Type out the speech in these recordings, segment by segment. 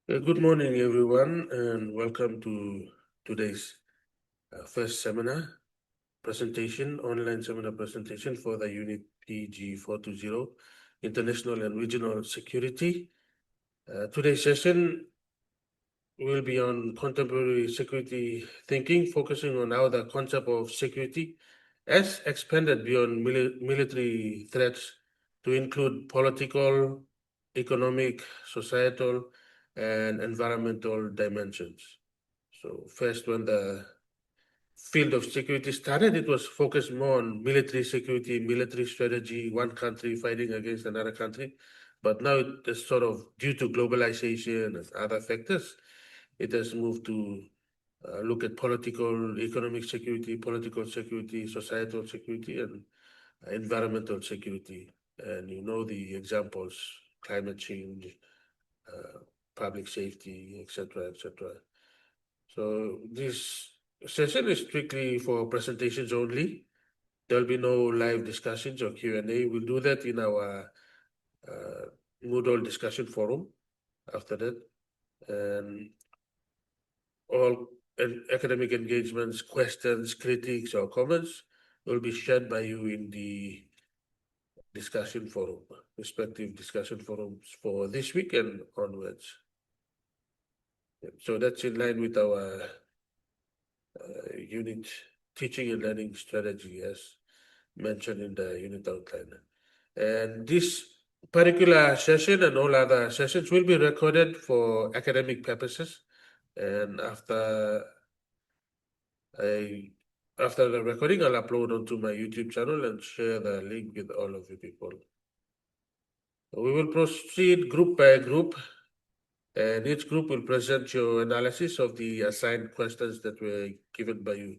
Good morning, everyone, and welcome to today's first seminar presentation, online seminar presentation for the Unit PG 420, International and Regional Security. Today's session will be on contemporary security thinking, focusing on how the concept of security has expanded beyond military threats to include political, economic, societal, and environmental dimensions. So first, when the field of security started, it was focused more on military security, military strategy, one country fighting against another country. But now it is sort of due to globalization and other factors, it has moved to look at political, economic security, political security, societal security, and environmental security. And you know the examples, climate change, public safety, etc., etc. So this session is strictly for presentations only. There'll be no live discussions or Q&A. We'll do that in our Moodle discussion forum after that. And all academic engagements, questions, critiques, or comments will be shared by you in the discussion forum, respective discussion forums for this week and onwards. So that's in line with our unit teaching and learning strategy as mentioned in the unit outline. And this particular session and all other sessions will be recorded for academic purposes. And after the recording, I'll upload onto my YouTube channel and share the link with all of you people. We will proceed group by group, and each group will present your analysis of the assigned questions that were given by you.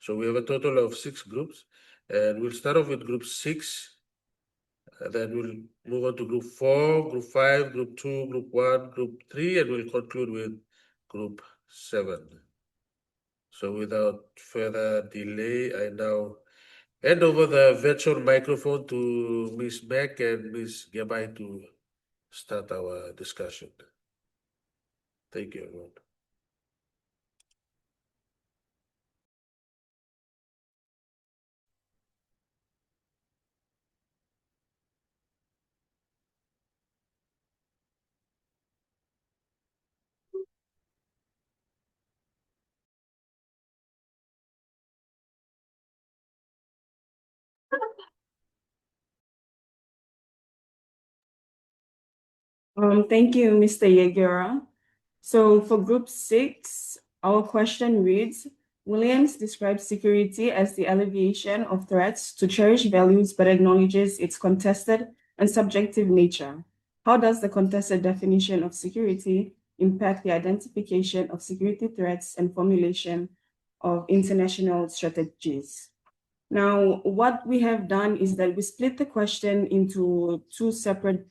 So we have a total of 6 groups, and we'll start off with group 6. Then we'll move on to group 4, group 5, group 2, group 1, group 3, and we'll conclude with group 7. So without further delay, I now hand over the virtual microphone to Ms. Beck and Ms. Gabai to start our discussion. Thank you, everyone. Thank you, Mr. Yegura. So for group 6, our question reads, Williams describes security as the alleviation of threats to cherished values but acknowledges its contested and subjective nature. How does the contested definition of security impact the identification of security threats and formulation of international strategies? Now, what we have done is that we split the question into 2 separate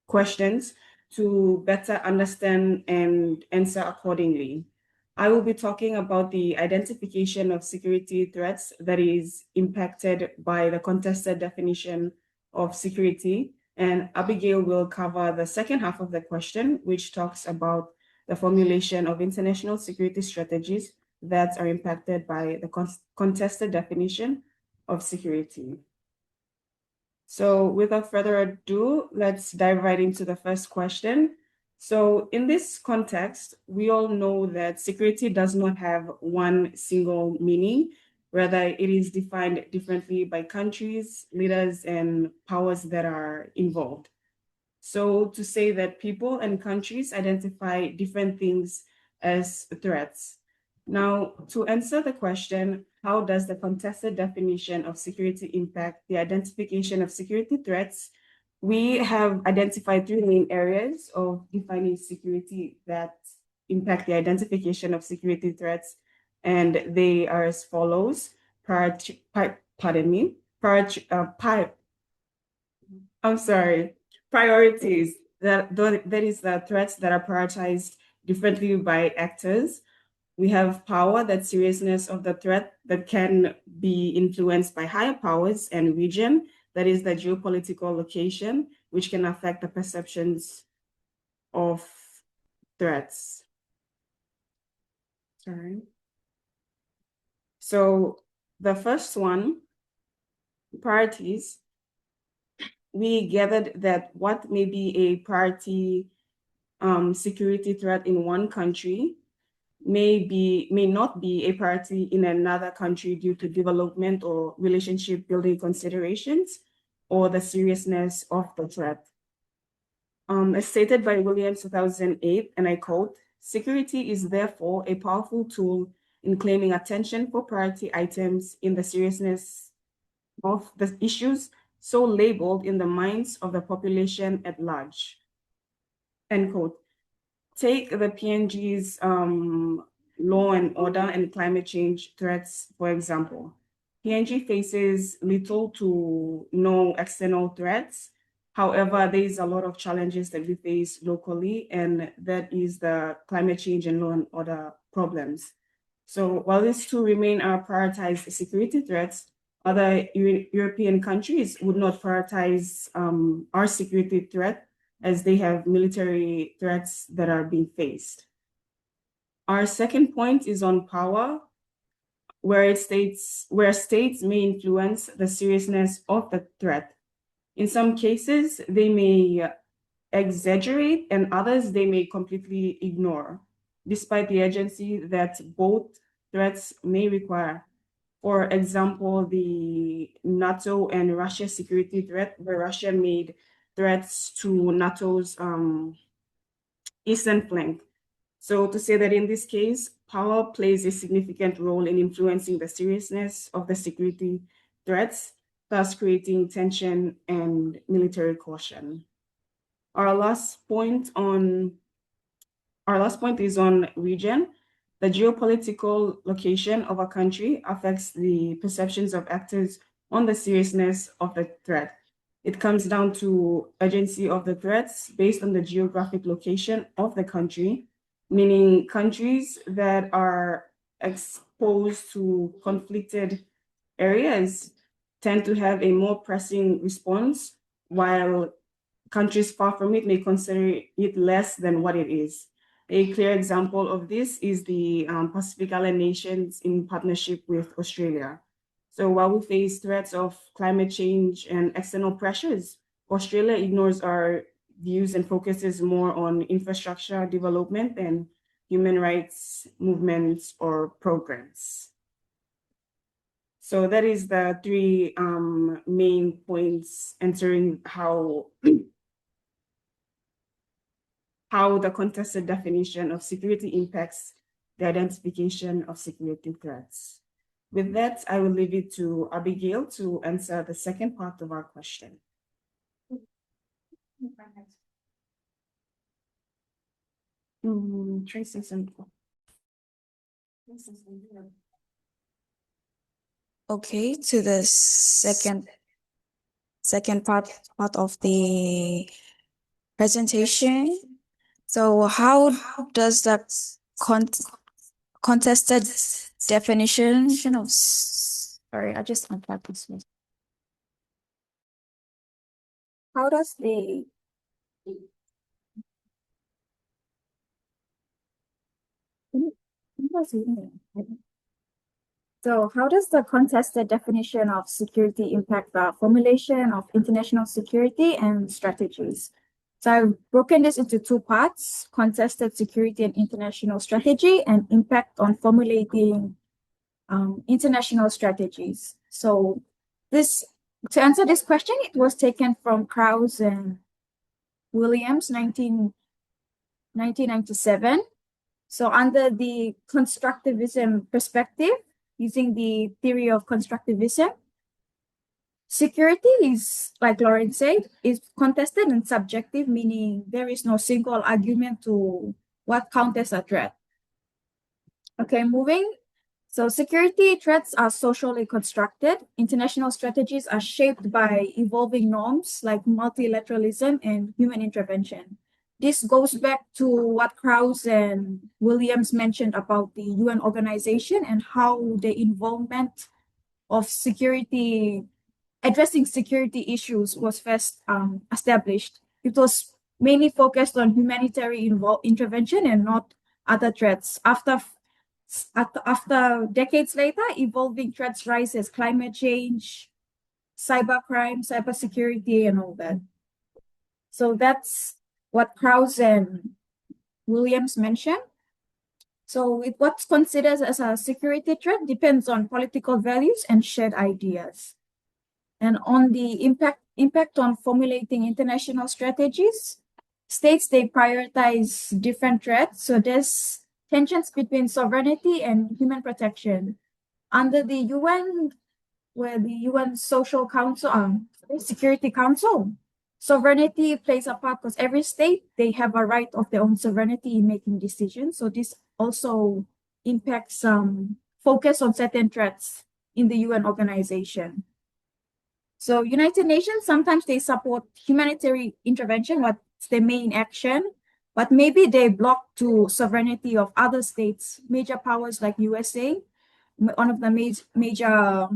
questions to better understand and answer accordingly. I will be talking about the identification of security threats that is impacted by the contested definition of security, and Abigail will cover the second half of the question, which talks about the formulation of international security strategies that are impacted by the contested definition of security. So without further ado, let's dive right into the first question. So in this context, we all know that security does not have one single meaning. Rather, it is defined differently by countries, leaders, and powers that are involved. So to say that people and countries identify different things as threats. Now, to answer the question, how does the contested definition of security impact the identification of security threats? We have identified 3 main areas of defining security that impact the identification of security threats, and they are as follows. Priorities. That is the threats that are prioritized differently by actors. We have power, that seriousness of the threat that can be influenced by higher powers, and region, that is the geopolitical location, which can affect the perceptions of threats. Sorry. So the first one, priorities, we gathered that what may be a priority security threat in one country may not be a priority in another country due to development or relationship building considerations or the seriousness of the threat. As stated by Williams 2008, and I quote, "Security is therefore a powerful tool in claiming attention for priority items in the seriousness of the issues so labeled in the minds of the population at large." End quote. Take the PNG's law and order and climate change threats, for example. PNG faces little to no external threats. However, there is a lot of challenges that we face locally, and that is the climate change and law and order problems. So while these two remain our prioritized security threats, other European countries would not prioritize our security threat as they have military threats that are being faced. Our second point is on power, where states may influence the seriousness of the threat. In some cases, they may exaggerate, and others they may completely ignore, despite the urgency that both threats may require. For example, the NATO and Russia security threat, where Russia made threats to NATO's eastern flank. So to say that in this case, power plays a significant role in influencing the seriousness of the security threats, thus creating tension and military caution. Our last point is on region. The geopolitical location of a country affects the perceptions of actors on the seriousness of the threat. It comes down to urgency of the threats based on the geographic location of the country, meaning countries that are exposed to conflicted areas tend to have a more pressing response, while countries far from it may consider it less than what it is. A clear example of this is the Pacific Island nations in partnership with Australia. So while we face threats of climate change and external pressures, Australia ignores our views and focuses more on infrastructure development and human rights movements or programs. So that is the three main points answering how the contested definition of security impacts the identification of security threats. With that, I will leave it to Abigail to answer the second part of our question. Tracy Simple. Okay, to the second part of the presentation. So how does the contested definition of sorry, I just unplugged this one. How does the So how does the contested definition of security impact the formulation of international security and strategies? So I've broken this into two parts: contested security and international strategy, and impact on formulating international strategies. So to answer this question, it was taken from Krause and Williams, 1997. So under the constructivism perspective, using the theory of constructivism, security is, like Lauren said, is contested and subjective, meaning there is no single argument to what counts as a threat. Okay, moving. So security threats are socially constructed. International strategies are shaped by evolving norms like multilateralism and human intervention. This goes back to what Krause and Williams mentioned about the UN organization and how the involvement of addressing security issues was first established. It was mainly focused on humanitarian intervention and not other threats. After decades later, evolving threats rise as climate change, cybercrime, cybersecurity, and all that. So that's what Krause and Williams mentioned. So what's considered as a security threat depends on political values and shared ideas. And on the impact on formulating international strategies, states, they prioritize different threats. So there's tensions between sovereignty and human protection. Under the UN, where the UN Social Council, Security Council, sovereignty plays a part because every state, they have a right of their own sovereignty in making decisions. So this also impacts focus on certain threats in the UN organization. So United Nations, sometimes they support humanitarian intervention, what's their main action, but maybe they block to sovereignty of other states, major powers like USA, one of the major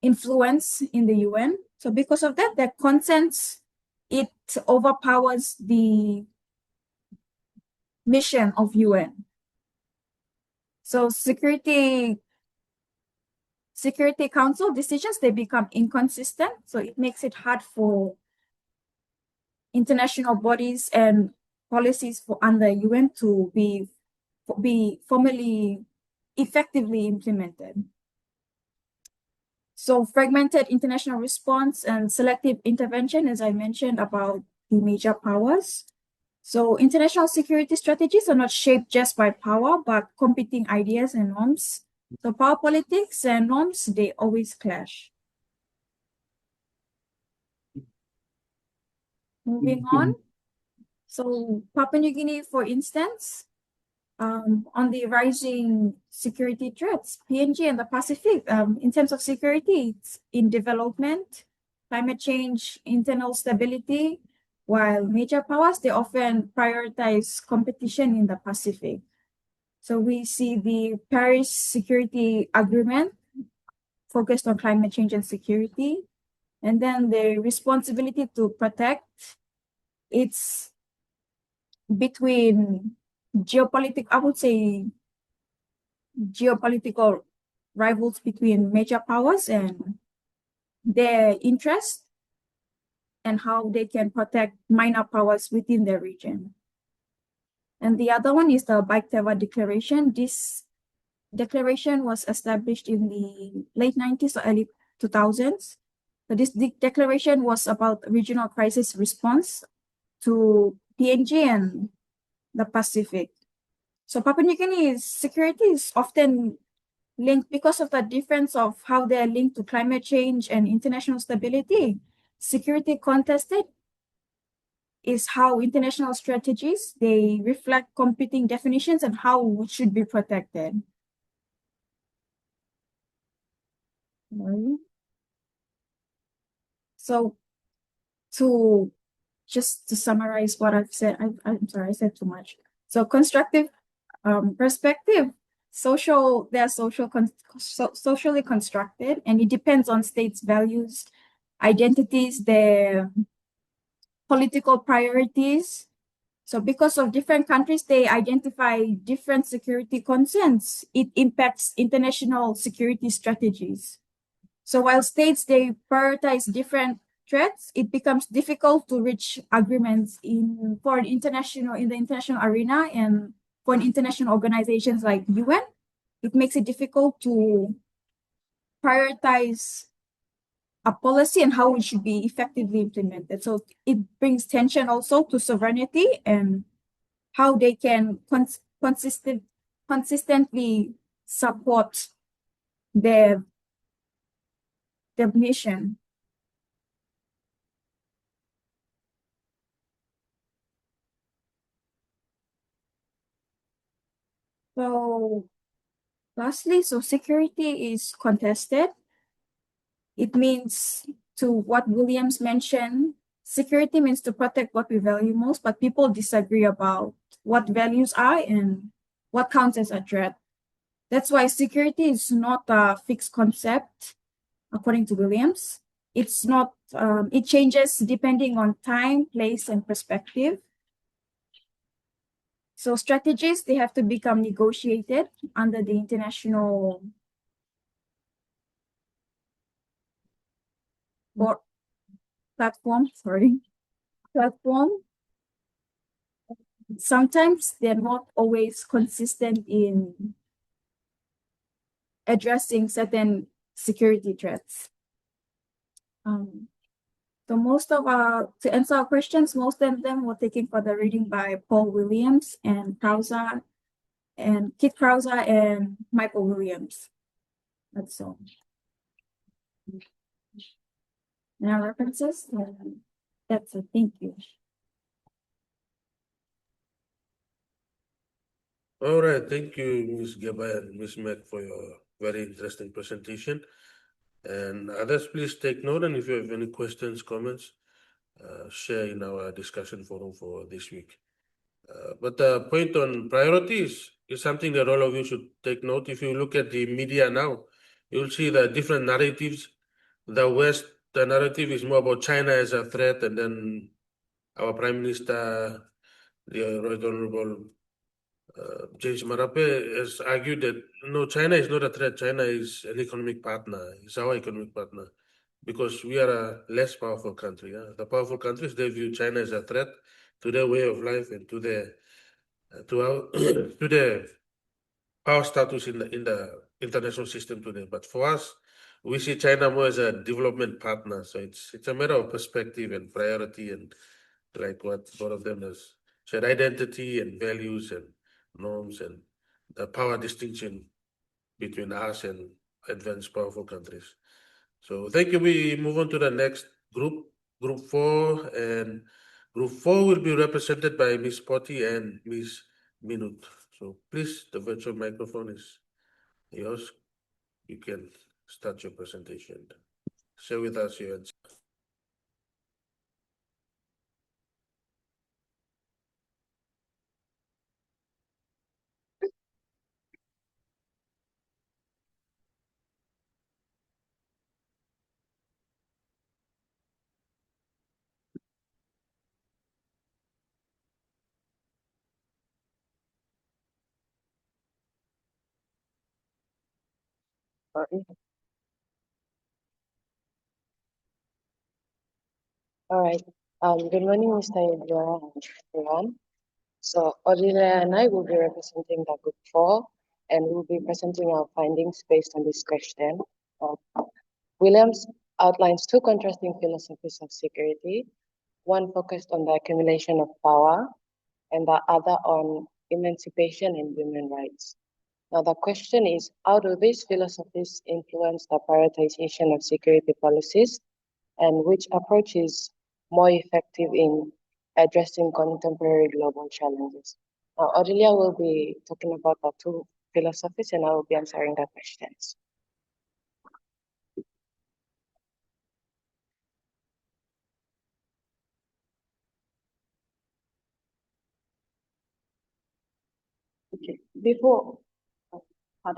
influence in the UN. So because of that, their consent, it overpowers the mission of UN. So Security Council decisions, they become inconsistent. So it makes it hard for international bodies and policies for under UN to be formally effectively implemented. So fragmented international response and selective intervention, as I mentioned about the major powers. So international security strategies are not shaped just by power, but competing ideas and norms. So power politics and norms, they always clash. Moving on. So Papua New Guinea, for instance, on the rising security threats, PNG and the Pacific, in terms of security, it's in development, climate change, internal stability, while major powers, they often prioritize competition in the Pacific. So we see the Paris Security Agreement focused on climate change and security, and then the responsibility to protect, it's between I would say geopolitical rivals between major powers and their interest and how they can protect minor powers within their region. And the other one is the Baiktewa Declaration. This declaration was established in the late 90s or early 2000s. So this declaration was about regional crisis response to PNG and the Pacific. So Papua New Guinea's security is often linked because of the difference of how they are linked to climate change and international stability. Security contested is how international strategies, they reflect competing definitions and how it should be protected. So just to summarize what I've said, I'm sorry, I said too much. So constructive perspective, they are socially constructed, and it depends on states' values, identities, their political priorities. So because of different countries, they identify different security concerns. It impacts international security strategies. So while states, they prioritize different threats, it becomes difficult to reach agreements in the international arena and for international organizations like UN. It makes it difficult to prioritize a policy and how it should be effectively implemented. So it brings tension also to sovereignty and how they can consistently support their mission. So lastly, so security is contested. It means, to what Williams mentioned, security means to protect what we value most, but people disagree about what values are and what counts as a threat. That's why security is not a fixed concept, according to Williams. it's not, it changes depending on time, place, and perspective. So strategies, they have to become negotiated under the international platform. Sometimes they're not always consistent in addressing certain security threats. So to answer our questions, most of them were taken for the reading by Paul Williams and Kit Krause and Michael Williams. That's all. Now references, that's it. Thank you. All right, thank you, Ms. Gaba and Ms. Mac, for your very interesting presentation. And others, please take note, and if you have any questions, comments, share in our discussion forum for this week. But the point on priorities is something that all of you should take note. If you look at the media now, you'll see the different narratives. The West, the narrative is more about China as a threat, and then our Prime Minister, the Right Honorable James Marape, has argued that no, China is not a threat. China is an economic partner. It's our economic partner because we are a less powerful country. The powerful countries, they view China as a threat to their way of life and to their to their power status in the international system today. But for us, we see China more as a development partner. So it's a matter of perspective and priority, and like what both of them has shared, identity and values and norms and the power distinction between us and advanced powerful countries. So thank you. We move on to the next group, Group 4, and Group 4 will be represented by Ms. Potty and Ms. Minut. So please, the virtual microphone is yours. You can start your presentation. Share with us your answer. Sorry. All right. Good morning, Mr. Yadura and everyone. So Aurelia and I will be representing the Group 4, and we'll be presenting our findings based on this question. Williams outlines two contrasting philosophies of security, one focused on the accumulation of power, and the other on emancipation and human rights. Now the question is, how do these philosophies influence the prioritization of security policies, and which approach is more effective in addressing contemporary global challenges? Now, Aurelia will be talking about the two philosophies, and I will be answering the questions. Okay, before I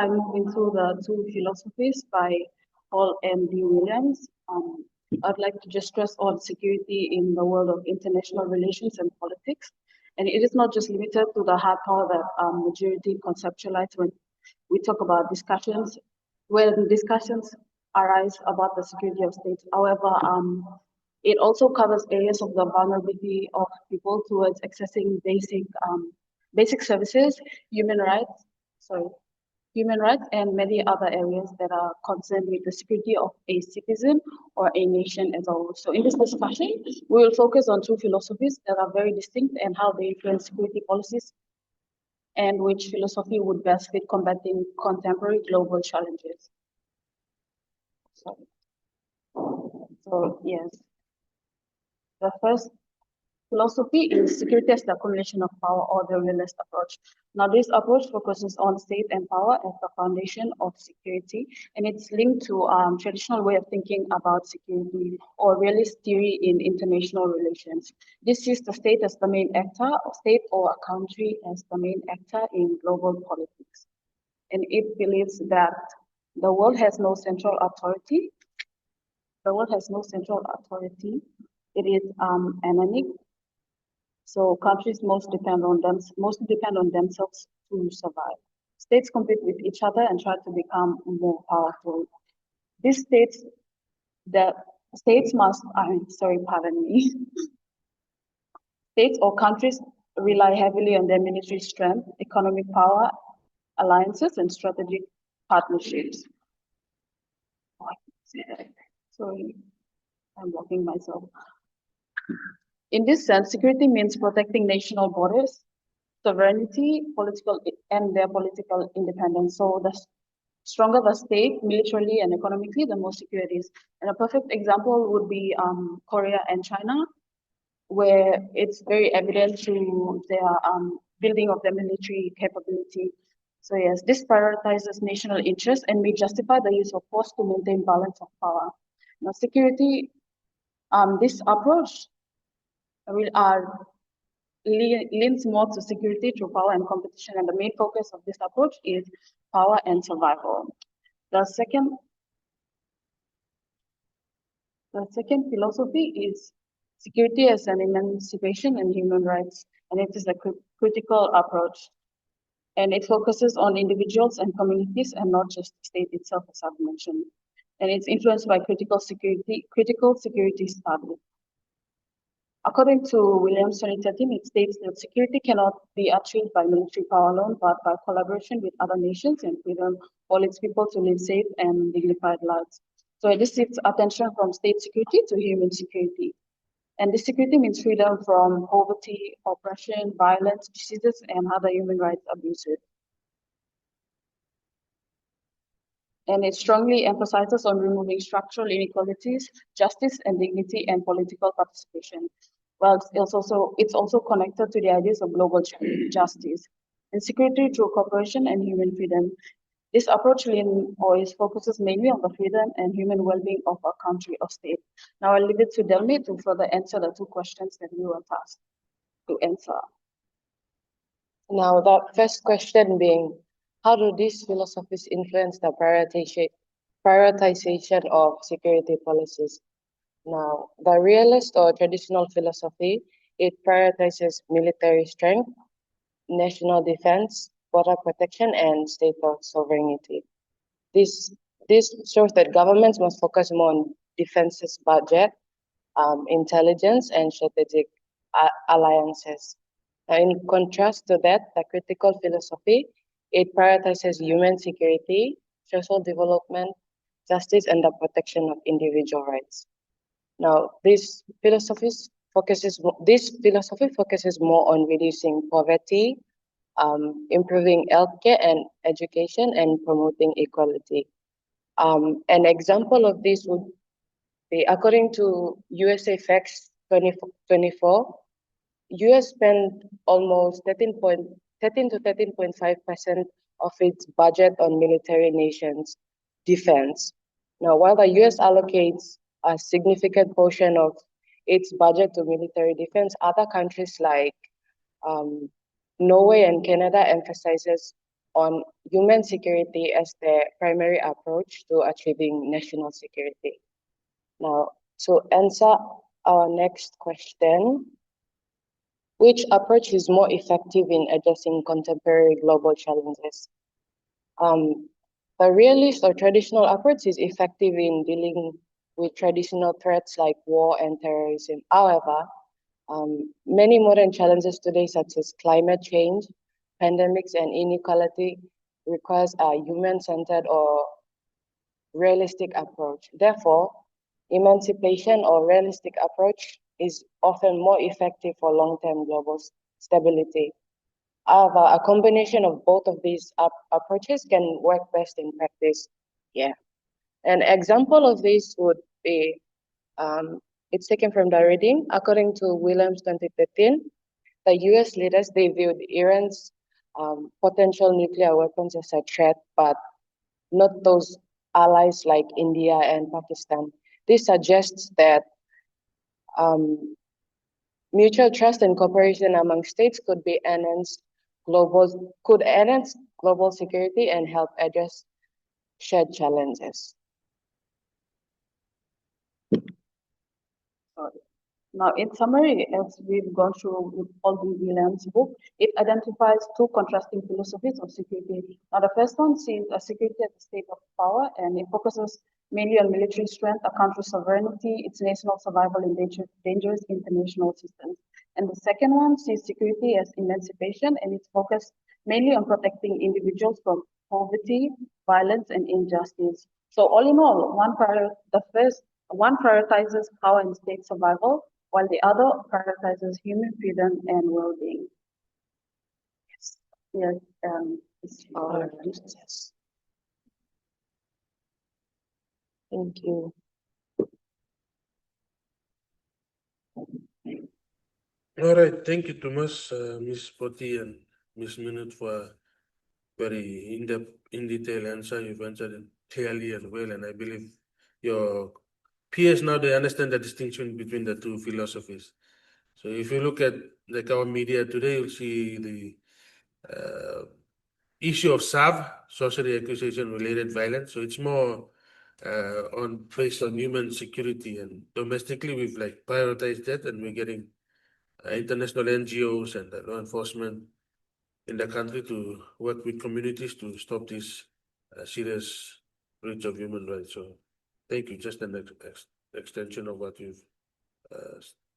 move into the two philosophies by Paul M. D. Williams, I'd like to just stress on security in the world of international relations and politics. And it is not just limited to the hard power that majority conceptualize when we talk about discussions, when discussions arise about the security of states. However, it also covers areas of the vulnerability of people towards accessing basic services, human rights, and many other areas that are concerned with the security of a citizen or a nation as a whole. So in this discussion, we will focus on two philosophies that are very distinct and how they influence security policies, and which philosophy would best fit combating contemporary global challenges. So yes, the first philosophy is security as the accumulation of power, or the realist approach. Now, this approach focuses on state and power as the foundation of security, and it's linked to traditional way of thinking about security or realist theory in international relations. This sees the state as the main actor, or state or a country as the main actor in global politics. And it believes that the world has no central authority, The world has no central authority. It is anemic. So countries mostly depend on themselves to survive. States compete with each other and try to become more powerful. These states, the states must, pardon me. States or countries rely heavily on their military strength, economic power, alliances, and strategic partnerships. Oh, I can say that. Sorry, I'm blocking myself. In this sense, security means protecting national borders, sovereignty, and their political independence. So the stronger the state, militarily and economically, the more secure it is. And a perfect example would be Korea and China, where it's very evident through their building of their military capability. So yes, this prioritizes national interest and may justify the use of force to maintain balance of power. Now, security, this approach leans more to security through power and competition, and the main focus of this approach is power and survival. The second philosophy is security as an emancipation and human rights, and it is a critical approach. And it focuses on individuals and communities and not just the state itself, as I've mentioned. And it's influenced by critical security studies. According to Williams 2013, it states that security cannot be achieved by military power alone, but by collaboration with other nations and freedom all its people to live safe and dignified lives. So this shifts attention from state security to human security. And this security means freedom from poverty, oppression, violence, diseases, and other human rights abuses. And it strongly emphasizes on removing structural inequalities, justice and dignity, and political participation. Well, it's also connected to the ideas of global justice and security through cooperation and human freedom. This approach focuses mainly on the freedom and human well-being of a country or state. Now I'll leave it to Delmi to further answer the two questions that we were tasked to answer. Now, the first question being, how do these philosophies influence the prioritization of security policies? Now, the realist or traditional philosophy, it prioritizes military strength, national defense, border protection, and state sovereignty. This shows that governments must focus more on defense's budget, intelligence, and strategic alliances. Now, in contrast to that, the critical philosophy, it prioritizes human security, social development, justice, and the protection of individual rights. Now, this philosophy focuses more on reducing poverty, improving healthcare and education, and promoting equality. An example of this would be, according to USA Facts 2024, US spent almost 13 to 13.5% of its budget on military nations defense. Now, while the US allocates a significant portion of its budget to military defense, other countries like Norway and Canada emphasizes on human security as their primary approach to achieving national security. Now, to answer our next question, which approach is more effective in addressing contemporary global challenges? The realist or traditional approach is effective in dealing with traditional threats like war and terrorism. However, many modern challenges today, such as climate change, pandemics, and inequality, requires a human-centered or realistic approach. Therefore, emancipation or realistic approach is often more effective for long-term global stability. However, a combination of both of these approaches can work best in practice. Yeah. An example of this would be, it's taken from the reading. According to Williams 2013, the US leaders, they viewed Iran's potential nuclear weapons as a threat, but not those allies like India and Pakistan. This suggests that mutual trust and cooperation among states could enhance global security and help address shared challenges. Now, in summary, as we've gone through with Alden Williams' book, it identifies two contrasting philosophies of security. Now, the first one sees security as a state of power, and it focuses mainly on military strength, a country's sovereignty, its national survival in dangerous international systems. And the second one sees security as emancipation, and it's focused mainly on protecting individuals from poverty, violence, and injustice. So, all in all, one prioritizes power and state survival, while the other prioritizes human freedom and well-being. Yes, it's our Yes. Thank you. All right, thank you, Thomas, Ms. Poti, and Ms. Minute for a very in detail answer. You've answered it clearly as well, and I believe your peers now they understand the distinction between the two philosophies. So if you look at like our media today, you'll see the issue of SAV, socially accusation related violence. So it's more on based on human security, and domestically we've like prioritized that, and we're getting international NGOs and law enforcement in the country to work with communities to stop this serious breach of human rights. So thank you. Just an extension of what you've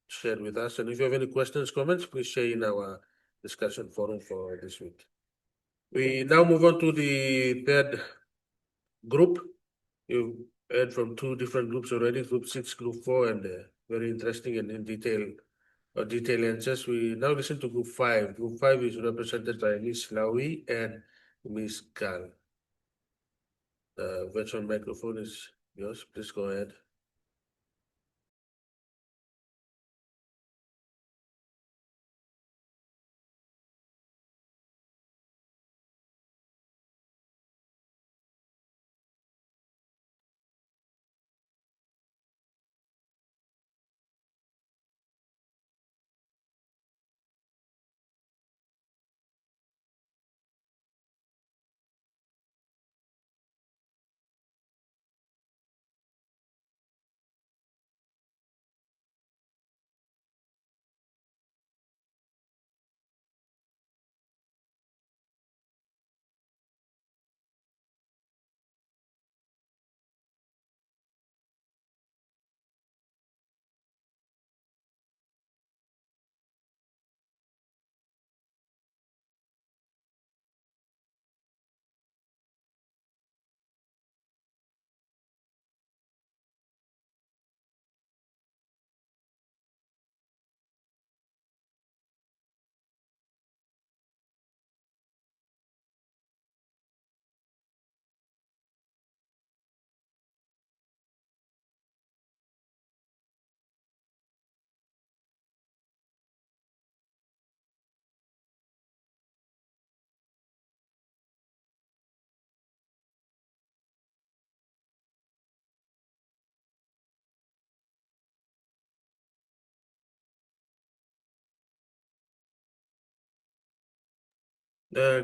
shared with us. And if you have any questions, comments, please share in our discussion forum for this week. We now move on to the third group. You've heard from two different groups already, Group 6, Group 4, and very interesting and in detailed answers. We now listen to Group 5. Group 5 is represented by Ms. Lawi and Ms. Kal. The virtual microphone is yours. Please go ahead.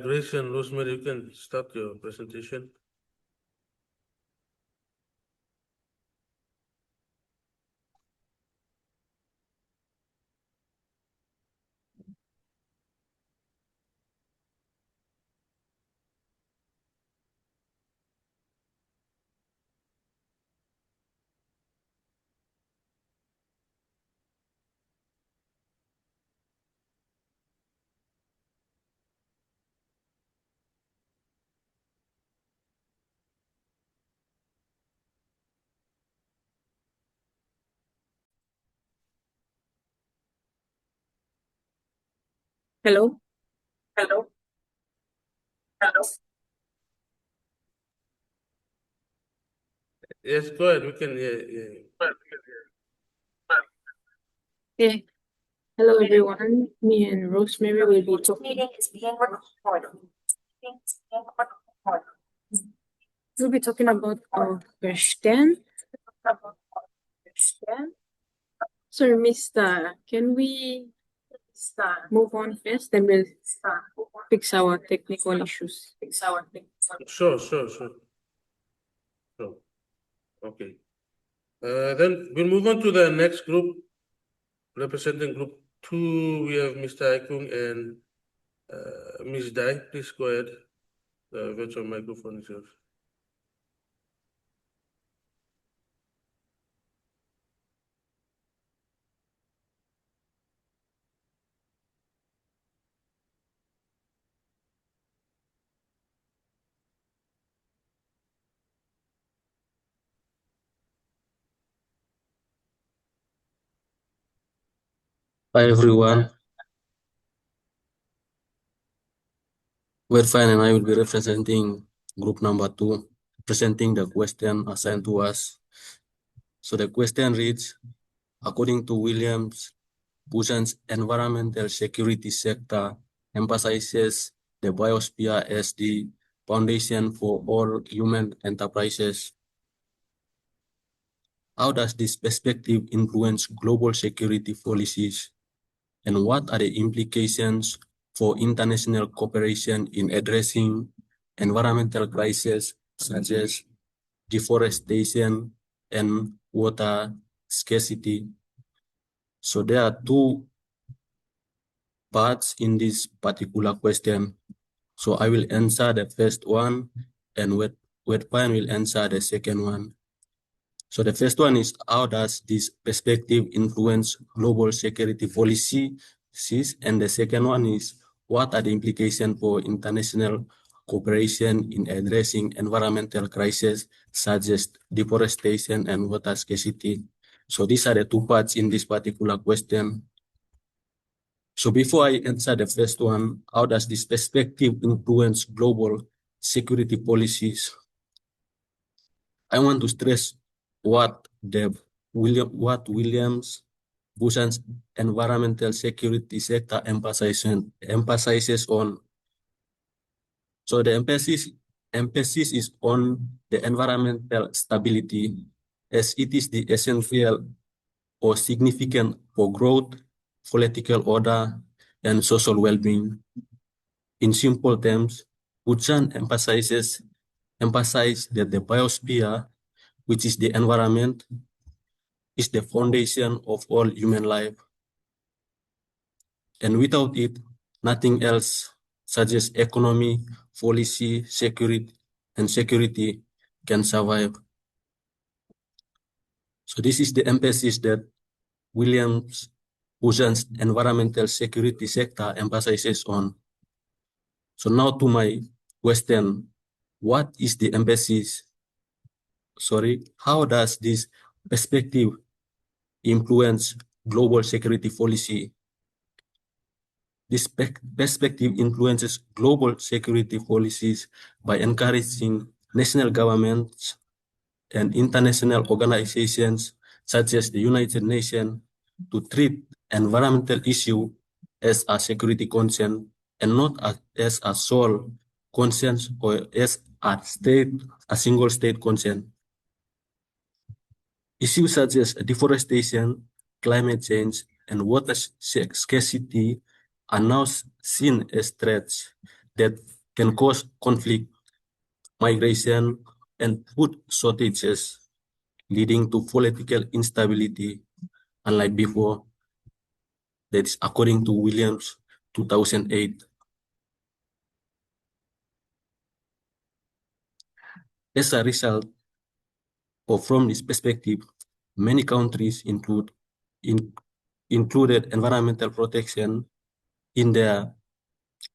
Grace and Rosemary, you can start your presentation. Hello? Hello? Hello? Yes, go ahead. We can hear you. Okay. Hello everyone. Me and Rosemary will be talking. We'll be talking about our question. So, Mr. Can we move on first? Then we'll fix our technical issues. Sure. Okay. Then we'll move on to the next group. Representing Group 2, we have Mr. Aikung and Ms. Dai. Please go ahead. The virtual microphone is yours. Hi everyone, we're fine and I will be representing group number 2, presenting the question assigned to us. So the question reads, according to Williams, Buzan's environmental security sector emphasizes the biosphere as the foundation for all human enterprises. How does this perspective influence global security policies? And what are the implications for international cooperation in addressing environmental crises such as deforestation and water scarcity? So there are two parts in this particular question. So I will answer the first one and Wetpan will answer the second one. So the first one is, how does this perspective influence global security policies? And the second one is, what are the implications for international cooperation in addressing environmental crises such as deforestation and water scarcity? So these are the two parts in this particular question. So before I answer the first one, how does this perspective influence global security policies? I want to stress what Williams Buzan's environmental security sector emphasizes on. So the emphasis is on the environmental stability, as it is the essential or significant for growth, political order, and social well-being. In simple terms, Buzan emphasizes that the biosphere, which is the environment, is the foundation of all human life. And without it, nothing else, such as economy, policy, security, can survive. So this is the emphasis that Williams Buzan's environmental security sector emphasizes on. So now to my question, what is the emphasis? How does this perspective influence global security policy? This perspective influences global security policies by encouraging national governments and international organizations such as the United Nations to treat environmental issue as a security concern and not as a sole concern or as a single state concern. Issues such as deforestation, climate change, and water scarcity are now seen as threats that can cause conflict, migration, and food shortages, leading to political instability, unlike before. That is according to Williams 2008. As a result, or from this perspective, many countries included environmental protection in their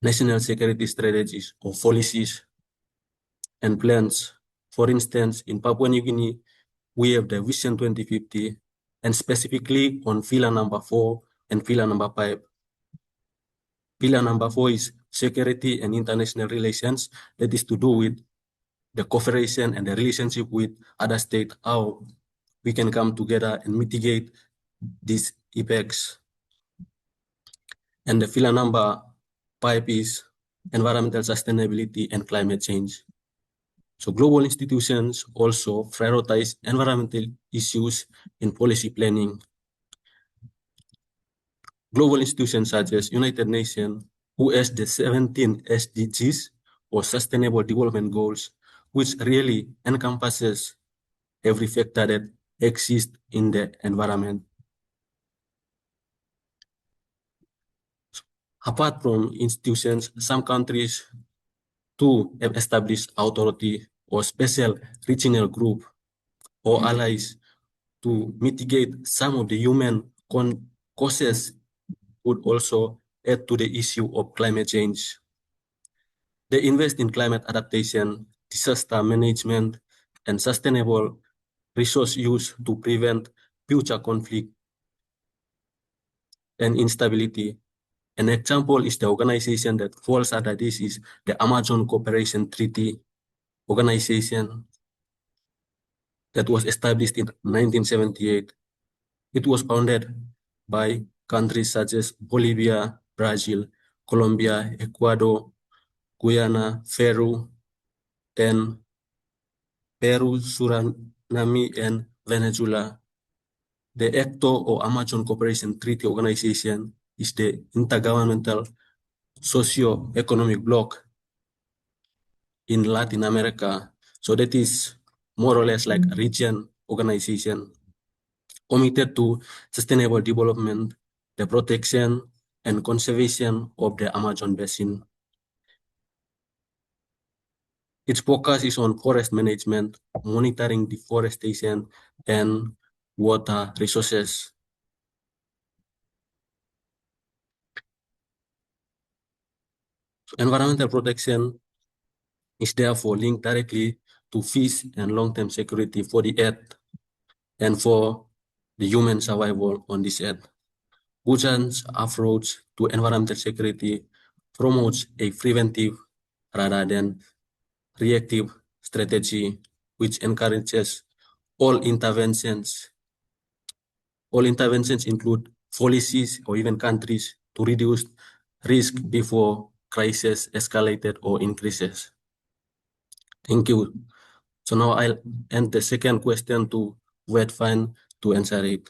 national security strategies or policies and plans. For instance, in Papua New Guinea, we have the Vision 2050, and specifically on Pillar number 4 and Pillar number 5. Pillar number 4 is security and international relations. That is to do with the cooperation and the relationship with other states, how we can come together and mitigate these effects. And the pillar number 5 is environmental sustainability and climate change. So global institutions also prioritize environmental issues in policy planning. Global institutions such as United Nations, who has the 17 SDGs or Sustainable Development Goals, which really encompasses every factor that exists in the environment. Apart from institutions, some countries too have established authority or special regional group or allies to mitigate some of the human causes would also add to the issue of climate change. They invest in climate adaptation, disaster management, and sustainable resource use to prevent future conflict and instability. An example is the organization that falls under this is the Amazon Cooperation Treaty Organization that was established in 1978. It was founded by countries such as Bolivia, Brazil, Colombia, Ecuador, Guyana, Peru, Suriname, and Venezuela. The ACTO or Amazon Cooperation Treaty Organization is the intergovernmental socio-economic bloc in Latin America. So that is more or less like a region organization committed to sustainable development, the protection and conservation of the Amazon basin. Its focus is on forest management, monitoring deforestation, and water resources. So environmental protection is therefore linked directly to peace and long-term security for the earth and for the human survival on this earth. Buzan's approach to environmental security promotes a preventive rather than reactive strategy, which encourages all interventions. All interventions include policies or even countries to reduce risk before crisis escalated or increases. Thank you. So now I'll end the second question to Wedfine to answer it.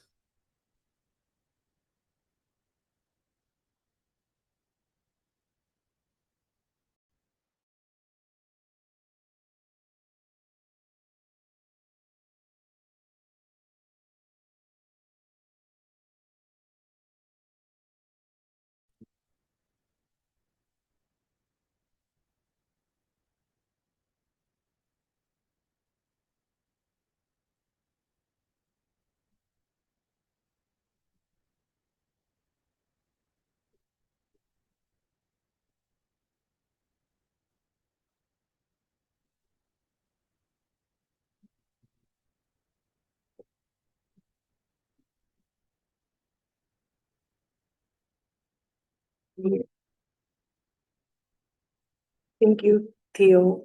Thank you, Theo.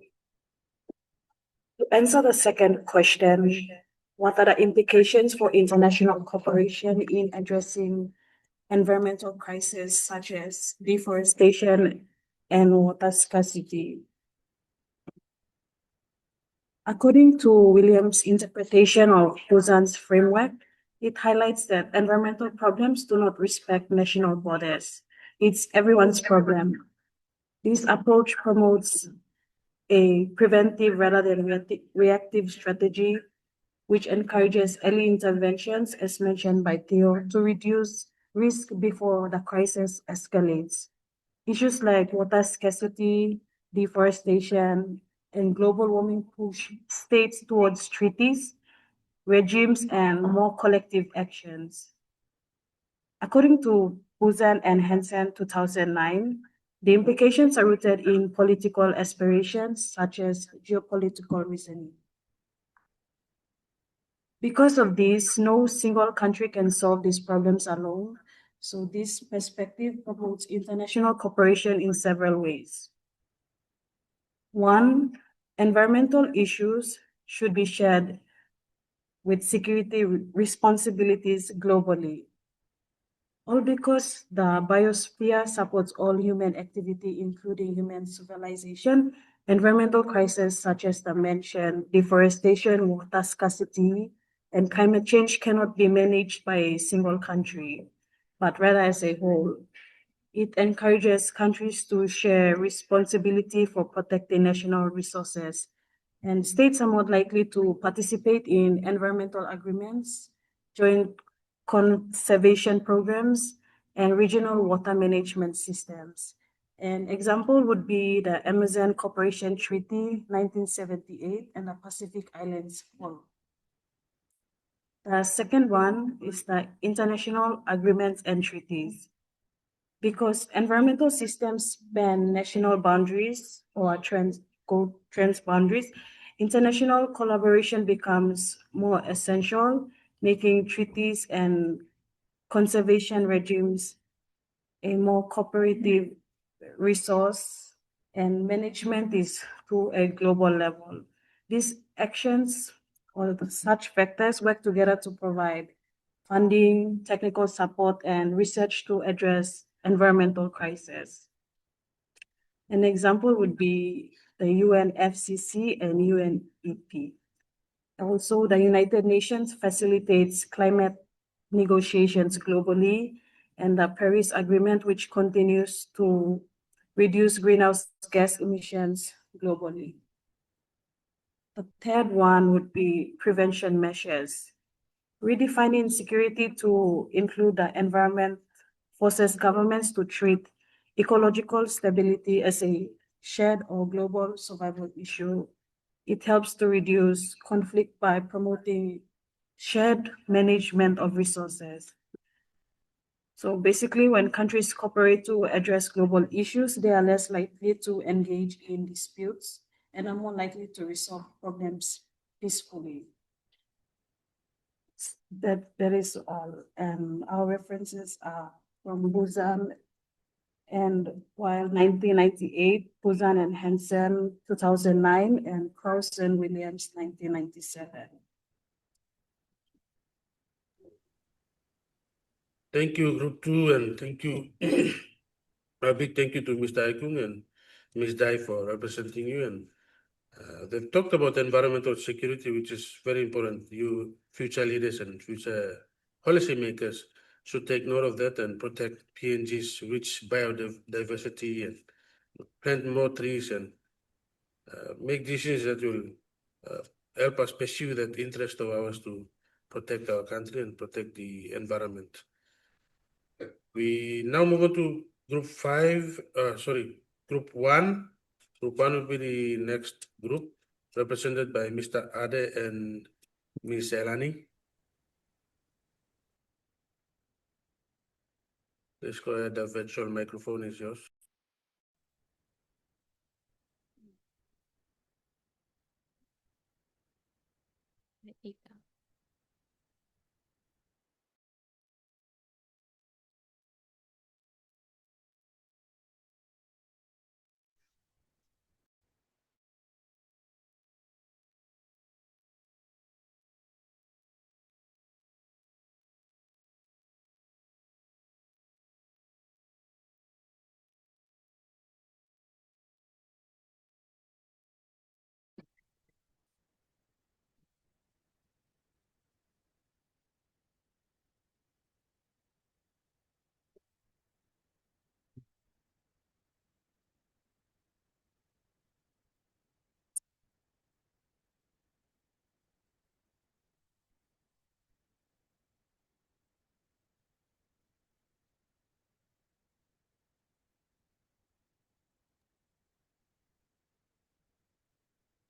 To answer the second question, what are the implications for international cooperation in addressing environmental crises such as deforestation and water scarcity? According to Williams' interpretation of Buzan's framework, it highlights that environmental problems do not respect national borders. It's everyone's problem. This approach promotes a preventive rather than reactive strategy, which encourages early interventions, as mentioned by Theo, to reduce risk before the crisis escalates. Issues like water scarcity, deforestation, and global warming push states towards treaties, regimes, and more collective actions. According to Buzan and Hansen 2009, the implications are rooted in political aspirations such as geopolitical reasoning. Because of this, no single country can solve these problems alone. So this perspective promotes international cooperation in several ways. One, environmental issues should be shared with security responsibilities globally. All because the biosphere supports all human activity, including human civilization. Environmental crises such as the mentioned deforestation, water scarcity, and climate change cannot be managed by a single country, but rather as a whole. It encourages countries to share responsibility for protecting national resources, and states are more likely to participate in environmental agreements, joint conservation programs, and regional water management systems. An example would be the Amazon Cooperation Treaty 1978 and the Pacific Islands Forum. The second one is the international agreements and treaties. Because environmental systems span national boundaries or trans boundaries, international collaboration becomes more essential, making treaties and conservation regimes a more cooperative resource, and management is to a global level. These actions or such factors work together to provide funding, technical support, and research to address environmental crises. An example would be the UNFCCC and UNEP. Also, the United Nations facilitates climate negotiations globally, and the Paris Agreement, which continues to reduce greenhouse gas emissions globally. The third one would be prevention measures. Redefining security to include the environment forces governments to treat ecological stability as a shared or global survival issue. It helps to reduce conflict by promoting shared management of resources. So basically, when countries cooperate to address global issues, they are less likely to engage in disputes and are more likely to resolve problems peacefully. That is all. And our references are from Buzan and while 1998, Buzan and Hansen 2009, and Carlson Williams 1997. Thank you, Group 2, and thank you. A big thank you to Mr. Aikung and Ms. Dai for representing you. And they've talked about environmental security, which is very important. You future leaders and future policymakers should take note of that and protect PNG's rich biodiversity and plant more trees and make decisions that will help us pursue that interest of ours to protect our country and protect the environment. We now move on to Group 1. Group 1 will be the next group, represented by Mr. Ade and Ms. Elani. Please go ahead, the virtual microphone is yours.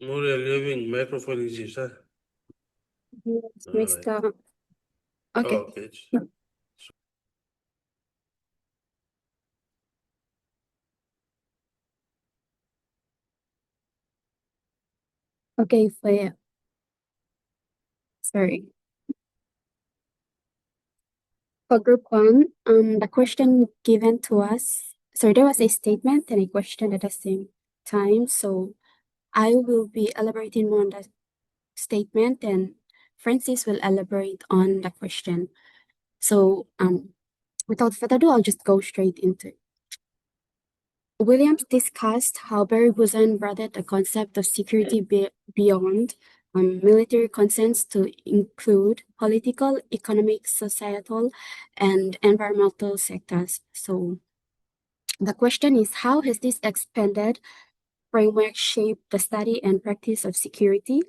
Muriel, living microphone is yours, sir. Yes, All right. Mr. Okay. Oh, okay. Okay, sorry. For group 1, the question given to us, sorry, there was a statement and a question at the same time. So I will be elaborating more on the statement and Francis will elaborate on the question. So without further ado, I'll just go straight into it. Williams discussed how Barry Buzan broadened the concept of security beyond military concerns to include political, economic, societal, and environmental sectors. So the question is, how has this expanded framework shaped the study and practice of security,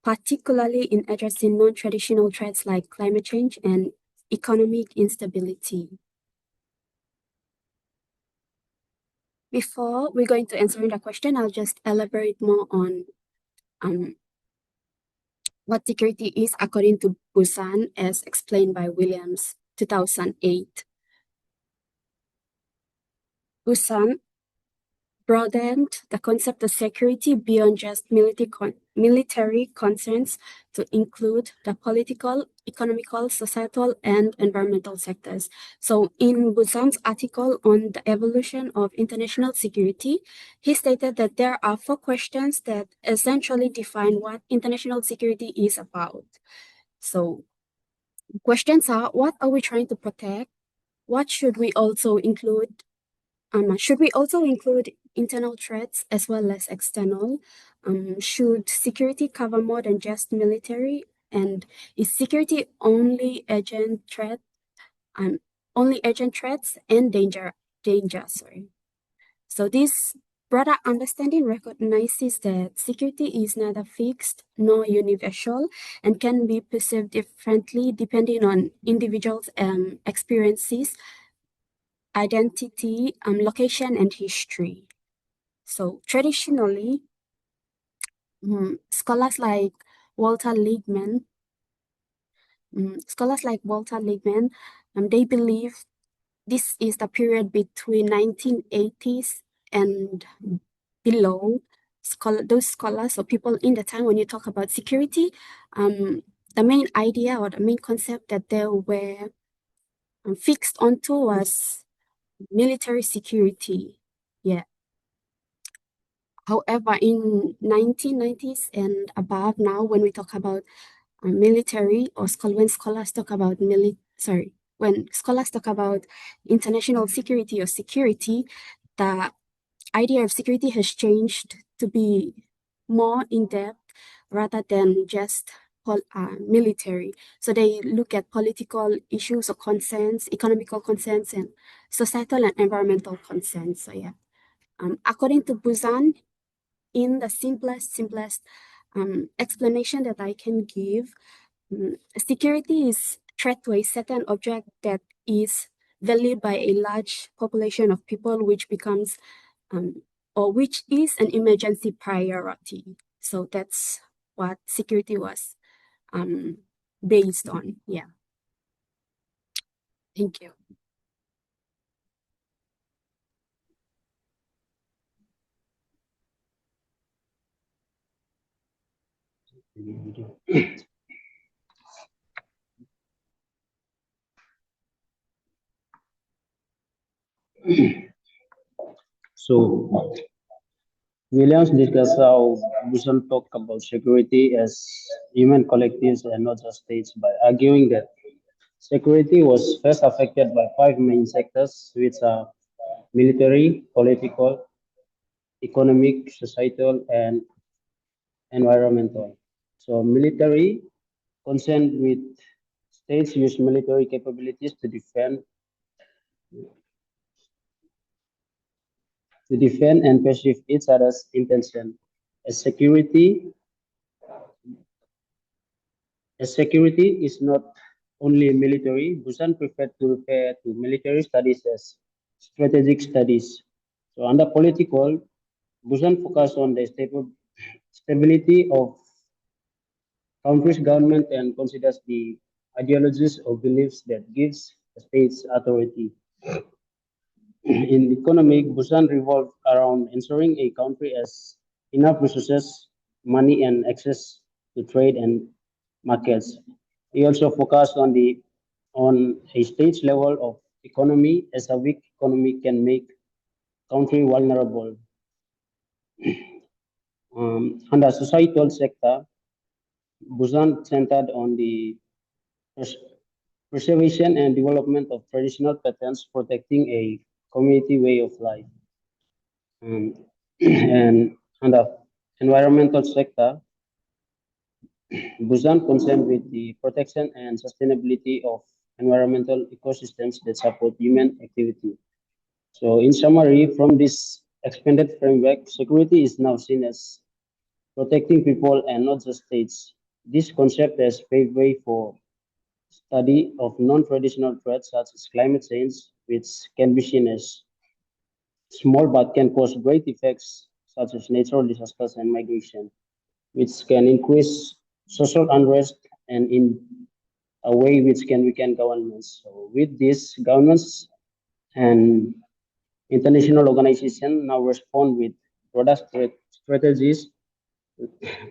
particularly in addressing non-traditional threats like climate change and economic instability? Before we're going to answer the question, I'll just elaborate more on what security is according to Buzan as explained by Williams, 2008. Buzan broadened the concept of security beyond just military concerns to include the political, economical, societal, and environmental sectors. So in Buzan's article on the evolution of international security, he stated that there are 4 questions that essentially define what international security is about. So questions are, what are we trying to protect? What should we also include? Should we also include internal threats as well as external? Should security cover more than just military? And is security only agent threats and danger? Sorry. So this broader understanding recognizes that security is neither fixed nor universal and can be perceived differently depending on individuals' experiences, identity, location, and history. So traditionally, scholars like Walter Lippmann, they believe this is the period between 1980s and below. Those scholars or people in the time when you talk about security, the main idea or the main concept that they were fixed onto was military security. Yeah. However, in 1990s and above now, when we talk about military or when scholars talk about when scholars talk about international security or security, the idea of security has changed to be more in-depth rather than just military. So they look at political issues or concerns, economical concerns, and societal and environmental concerns. So yeah, according to Buzan, in the simplest explanation that I can give, security is threat to a certain object that is valued by a large population of people, which becomes or which is an emergency priority. So that's what security was based on. Yeah. Thank you. So Williams discussed how Buzan talked about security as human collectives and not just states by arguing that security was first affected by 5 main sectors, which are military, political, economic, societal, and environmental. So military concerned with states use military capabilities to defend and perceive each other's intention. As security is not only military, Busan preferred to refer to military studies as strategic studies. So under political, Busan focused on the stability of country's government and considers the ideologies or beliefs that gives the states authority. In economic, Busan revolved around ensuring a country has enough resources, money, and access to trade and markets. He also focused on a stage level of economy, as a weak economy can make country vulnerable. On the societal sector, Busan centered on the preservation and development of traditional patterns, protecting a community way of life. And on the environmental sector, Busan concerned with the protection and sustainability of environmental ecosystems that support human activity. So in summary, from this expanded framework, security is now seen as protecting people and not just states. This concept has paved way for study of non-traditional threats such as climate change, which can be seen as small but can cause great effects such as natural disasters and migration, which can increase social unrest and in a way which can weaken governments. So with this, governments and international organizations now respond with product strategies,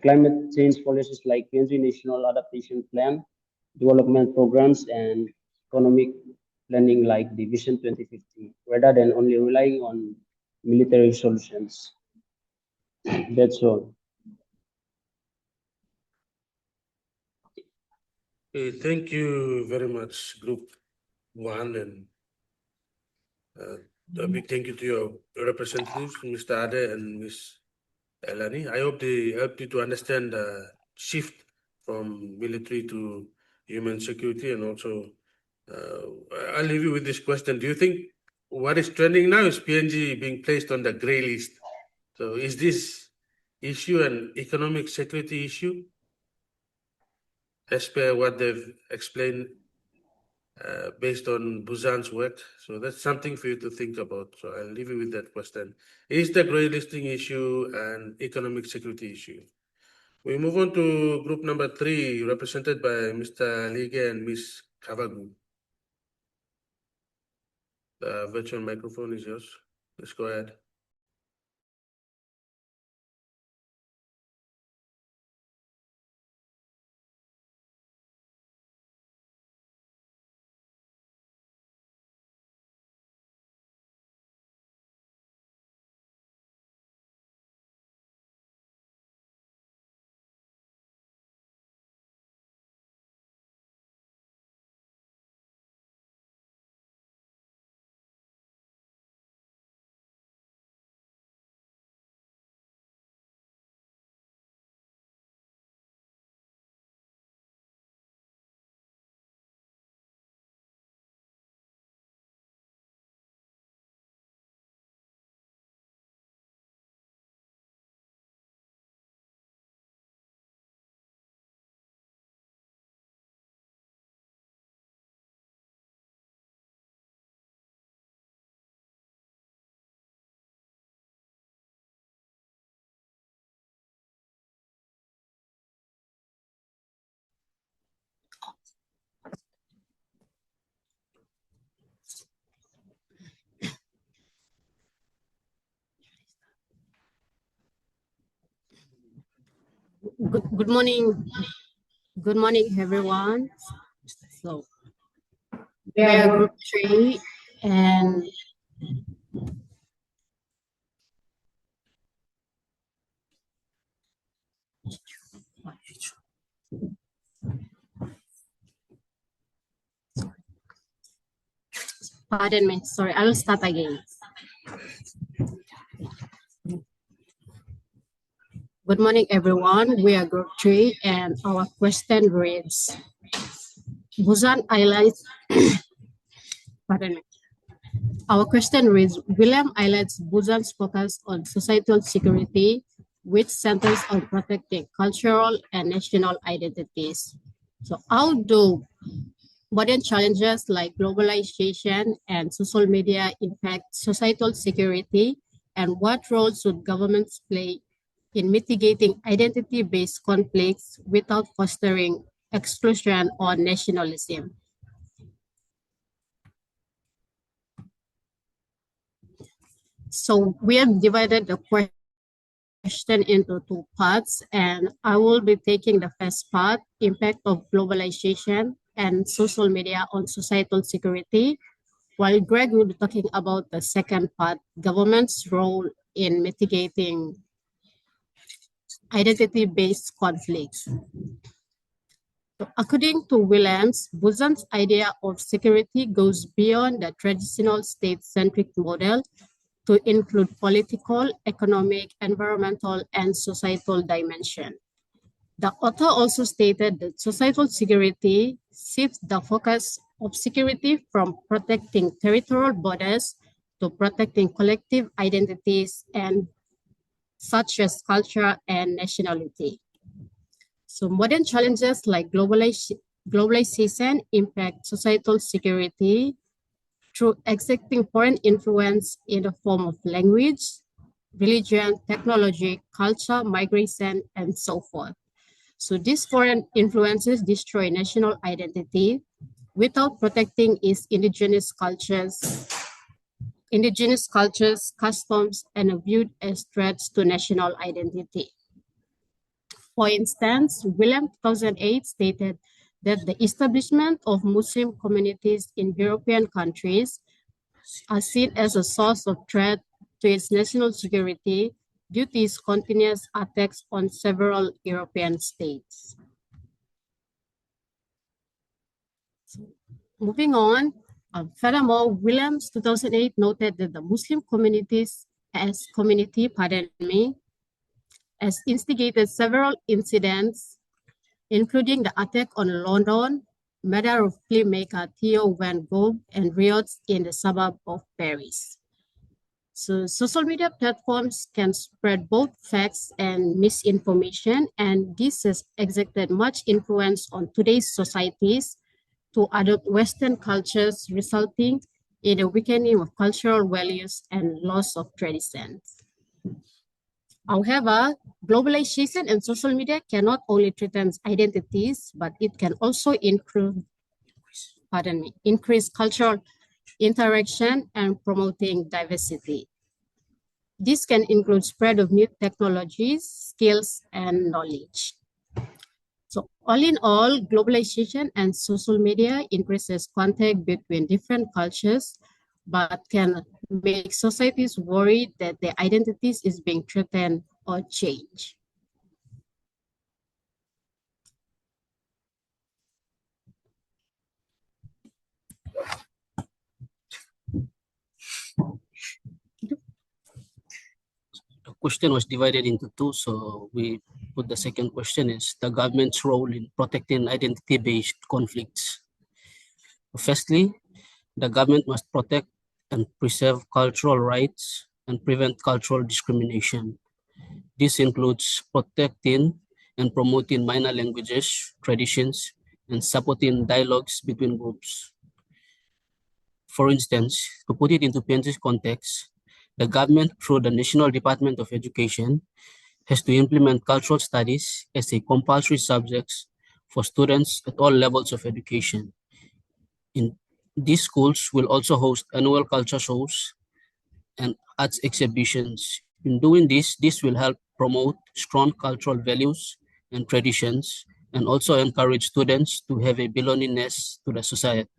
climate change policies like PNG National Adaptation Plan, development programs, and economic planning like the Vision 2050, rather than only relying on military solutions. That's all. Thank you very much, Group 1, and a big thank you to your representatives, Mr. Ade and Ms. Elani. I hope they helped you to understand the shift from military to human security. And also, I'll leave you with this question. Do you think what is trending now is PNG being placed on the gray list? So is this issue an economic security issue? As per what they've explained based on Buzan's work. So that's something for you to think about. So I'll leave you with that question. Is the grey listing issue an economic security issue? We move on to group number 3, represented by Mr. Lige and Ms. Kavagu. The virtual microphone is yours. Let's go ahead. Good morning. Good morning, everyone. So we are group 3 and pardon me, sorry, I will start again. Good morning, everyone. We are group 3 and our question reads, Buzan highlights, pardon me. Our question reads, William highlights Buzan's focus on societal security, which centers on protecting cultural and national identities. So how do modern challenges like globalization and social media impact societal security, and what role should governments play in mitigating identity-based conflicts without fostering exclusion or nationalism? So we have divided the question into 2 parts, and I will be taking the first part, impact of globalization and social media on societal security, while Greg will be talking about the second part, government's role in mitigating identity-based conflicts. So according to Williams, Buzan's idea of security goes beyond the traditional state-centric model to include political, economic, environmental, and societal dimension. The author also stated that societal security shifts the focus of security from protecting territorial borders to protecting collective identities and such as culture and nationality. So modern challenges like globalization impact societal security through accepting foreign influence in the form of language, religion, technology, culture, migration, and so forth. So these foreign influences destroy national identity without protecting its indigenous cultures, customs, and are viewed as threats to national identity. For instance, William 2008 stated that the establishment of Muslim communities in European countries are seen as a source of threat to its national security due to its continuous attacks on several European states. Moving on, furthermore, Williams 2008 noted that the Muslim community, has instigated several incidents, including the attack on London, murder of filmmaker Theo Van Gogh, and riots in the suburb of Paris. So social media platforms can spread both facts and misinformation, and this has exerted much influence on today's societies to adopt Western cultures, resulting in a weakening of cultural values and loss of traditions. However, globalization and social media cannot only threaten identities, but it can also increase cultural interaction and promoting diversity. This can include spread of new technologies, skills, and knowledge. So all in all, globalization and social media increases contact between different cultures, but can make societies worried that their identities is being threatened or changed. The question was divided into two, so we put the second question is the government's role in protecting identity-based conflicts. Firstly, the government must protect and preserve cultural rights and prevent cultural discrimination. This includes protecting and promoting minor languages, traditions, and supporting dialogues between groups. For instance, to put it into PNG's context, the government, through the National Department of Education, has to implement cultural studies as a compulsory subject for students at all levels of education. In these schools will also host annual culture shows and arts exhibitions. In doing this will help promote strong cultural values and traditions and also encourage students to have a belongingness to the society.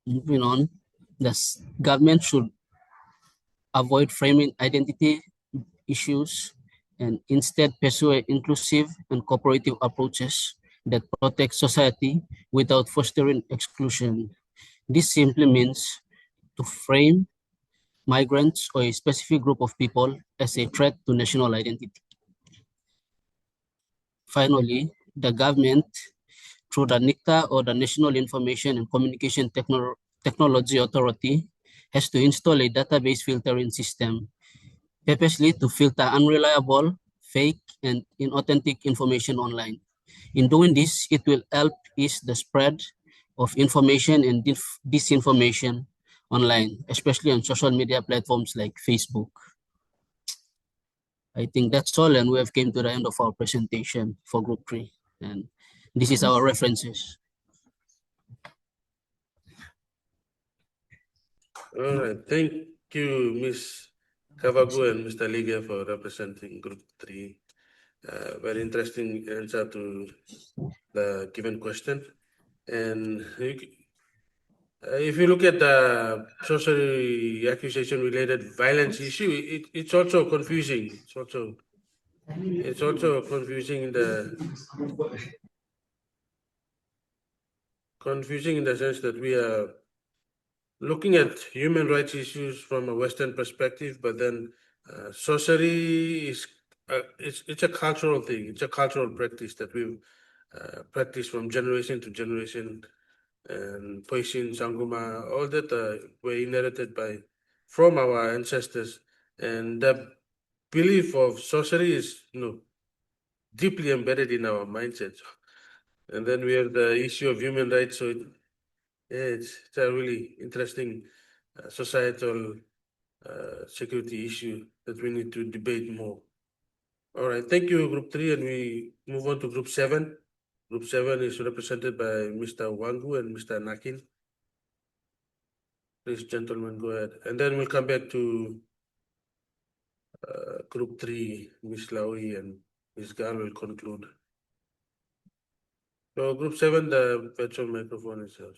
Moving on, the government should avoid framing identity issues and instead pursue inclusive and cooperative approaches that protect society without fostering exclusion. This simply means to frame migrants or a specific group of people as a threat to national identity. Finally, the government, through the NICTA or the National Information and Communication Technology Authority, has to install a database filtering system purposely to filter unreliable, fake, and inauthentic information online. In doing this, it will help ease the spread of information and disinformation online, especially on social media platforms like Facebook. I think that's all, and we have came to the end of our presentation for Group 3. And this is our references. All right, thank you, Ms. Kavagu and Mr. Liga for representing Group 3. Very interesting answer to the given question. And if you look at the social accusation related violence issue, it's also confusing. It's also confusing in the sense that we are looking at human rights issues from a Western perspective, but then sorcery is it's a cultural thing. It's a cultural practice that we've practiced from generation to generation. And Poisin, Sanguma, all that were inherited from our ancestors. And the belief of sorcery is deeply embedded in our mindset. And then we have the issue of human rights. So it's a really interesting societal security issue that we need to debate more. All right, thank you, Group 3, and we move on to Group 7. Group 7 is represented by Mr. Wangu and Mr. Nakin. Please, gentlemen, go ahead. And then we'll come back to Group 3, Ms. Lawi and Ms. Gal will conclude. So Group 7, the virtual microphone is yours.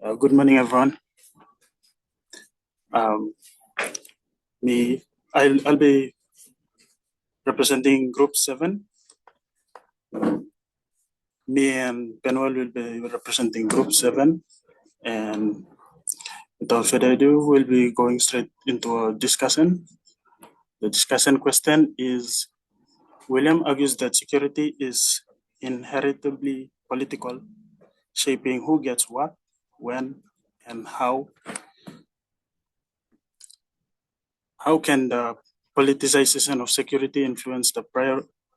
Good morning, everyone. I'll be representing Group 7. Me and Penuel will be representing Group 7. And without further ado, we'll be going straight into a discussion. The discussion question is, William argues that security is inheritably political, shaping who gets what, when, and how. How can the politicization of security influence the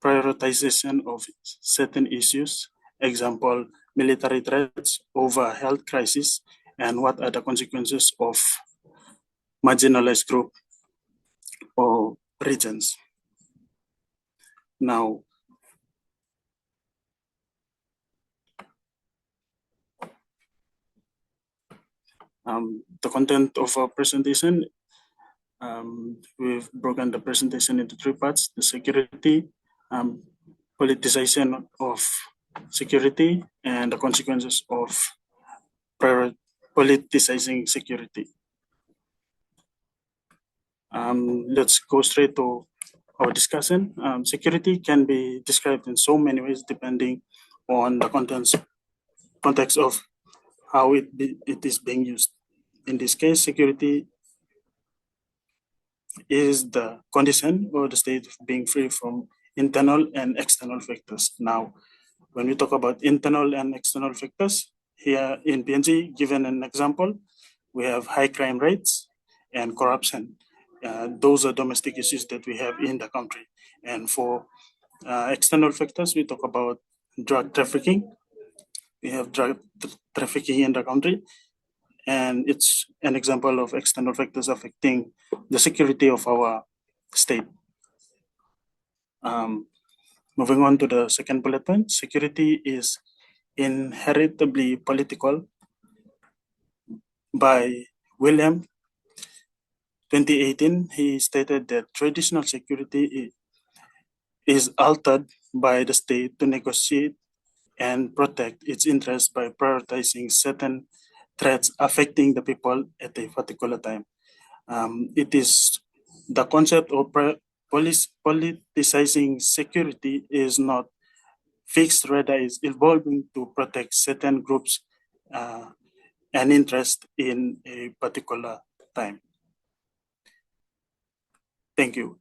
prioritization of certain issues? Example, military threats over health crisis, and what are the consequences of marginalized group or regions? Now, the content of our presentation, we've broken the presentation into 3 parts: the security, politicization of security, and the consequences of politicizing security. Let's go straight to our discussion. Security can be described in so many ways depending on the context of how it is being used. In this case, security is the condition or the state of being free from internal and external factors. Now, when we talk about internal and external factors, here in PNG, given an example, we have high crime rates and corruption. Those are domestic issues that we have in the country. And for external factors, we talk about drug trafficking. We have drug trafficking in the country, and it's an example of external factors affecting the security of our state. Moving on to the second bullet point, security is inheritably political. By William, 2018, he stated that traditional security is altered by the state to negotiate and protect its interests by prioritizing certain threats affecting the people at a particular time. It is the concept of politicizing security is not fixed, rather is evolving to protect certain groups and interest in a particular time. Thank you.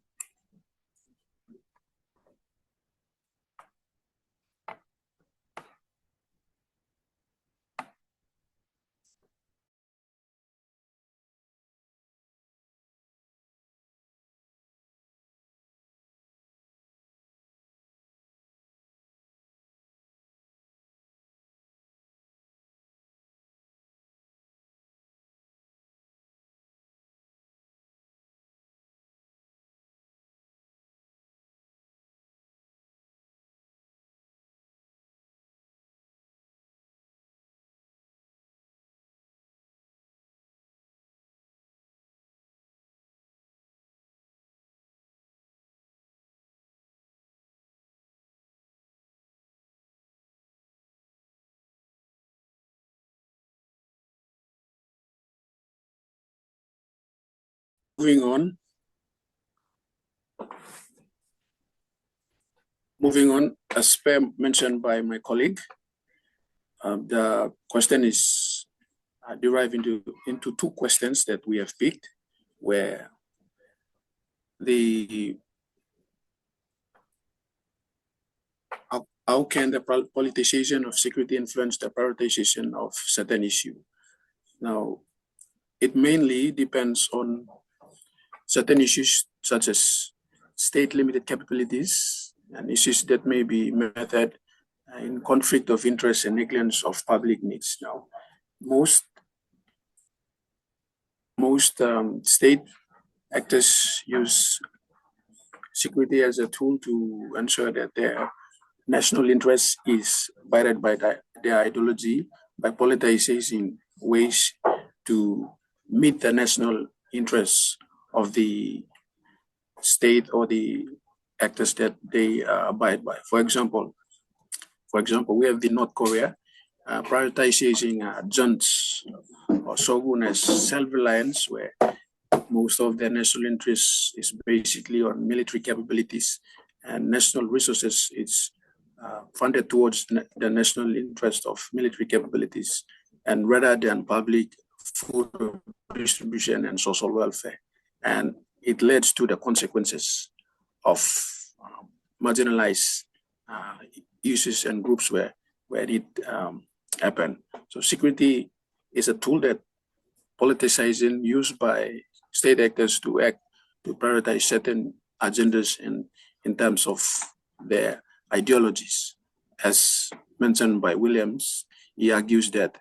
Moving on, as mentioned by my colleague, the question is derived into two questions that we have picked, where how can the politicization of security influence the prioritization of certain issue? Now, it mainly depends on certain issues such as state-limited capabilities and issues that may be met in conflict of interest and negligence of public needs. Now, most state actors use security as a tool to ensure that their national interest is guided by their ideology, by politicizing ways to meet the national interests of the state or the actors that they abide by. For example, we have the North Korea prioritizing junts or shogun as self-reliance, where most of their national interests is basically on military capabilities, and national resources is funded towards the national interest of military capabilities, and rather than public food distribution and social welfare. And it leads to the consequences of marginalized uses and groups where it happened. So security is a tool that politicizing used by state actors to prioritize certain agendas in terms of their ideologies. As mentioned by Williams, he argues that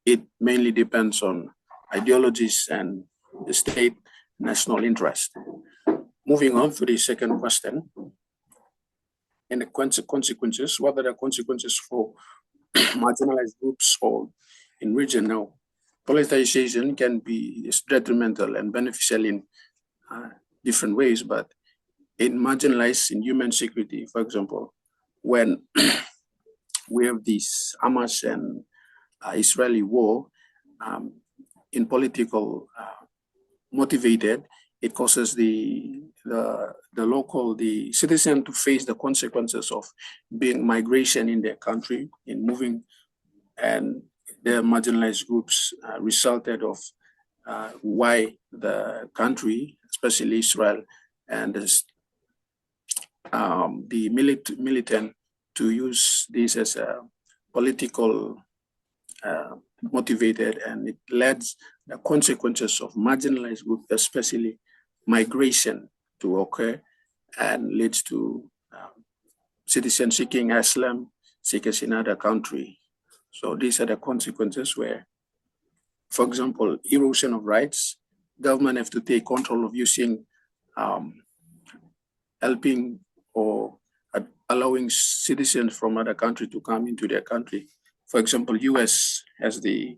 it mainly depends on ideologies and the state national interest. Moving on to the second question, and the consequences, what are the consequences for marginalized groups or in region now? Politicization can be detrimental and beneficial in different ways, but it marginalizes in human security. For example, when we have this Hamas and Israeli war, in political motivated, it causes the citizen to face the consequences of being migration in their country, in moving, and the marginalized groups resulted of why the country, especially Israel, and the militant to use this as a political motivated, and it leads the consequences of marginalized groups, especially migration, to occur, and leads to citizens seeking asylum seekers in other country. So these are the consequences where, for example, erosion of rights, government have to take control of using, helping or allowing citizens from other country to come into their country. For example, US has the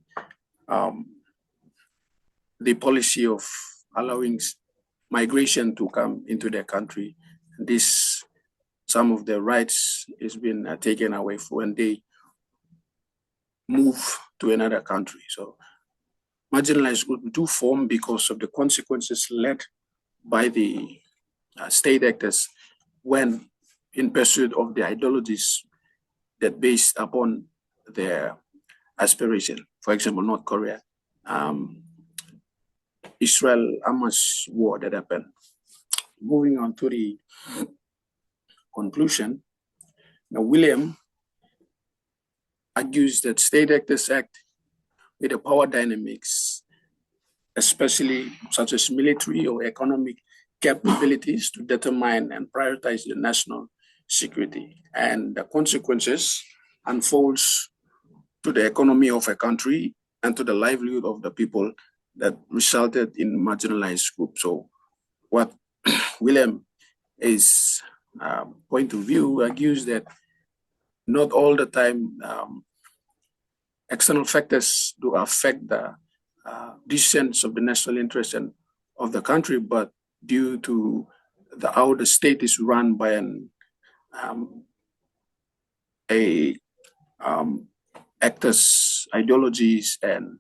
policy of allowing migration to come into their country. Some of their rights is being taken away when they move to another country. So marginalized groups do form because of the consequences led by the state actors when in pursuit of the ideologies that based upon their aspiration. For example, North Korea, Israel-Hamas war that happened. Moving on to the conclusion, now William argues that state actors act with the power dynamics, especially such as military or economic capabilities to determine and prioritize the national security. And the consequences unfolds to the economy of a country and to the livelihood of the people that resulted in marginalized groups. So what William is point of view argues that not all the time external factors do affect the decisions of the national interest and of the country, but due to how the state is run by actors' ideologies and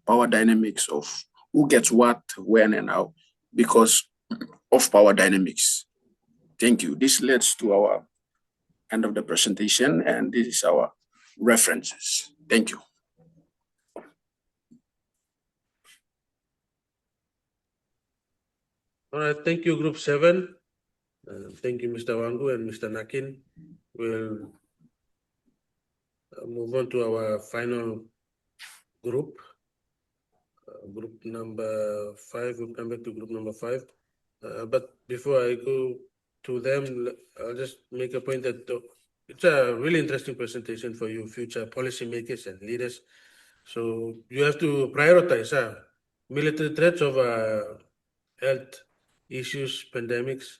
power dynamics of who gets what, when, and how, because of power dynamics. Thank you. This leads to our end of the presentation, and this is our references. Thank you. All right, thank you, Group 7. Thank you, Mr. Wangu and Mr. Nakin. We'll move on to our final group, group number 5. We'll come back to group number 5. But before I go to them, I'll just make a point that it's a really interesting presentation for you future policymakers and leaders. So you have to prioritize military threats over health issues, pandemics.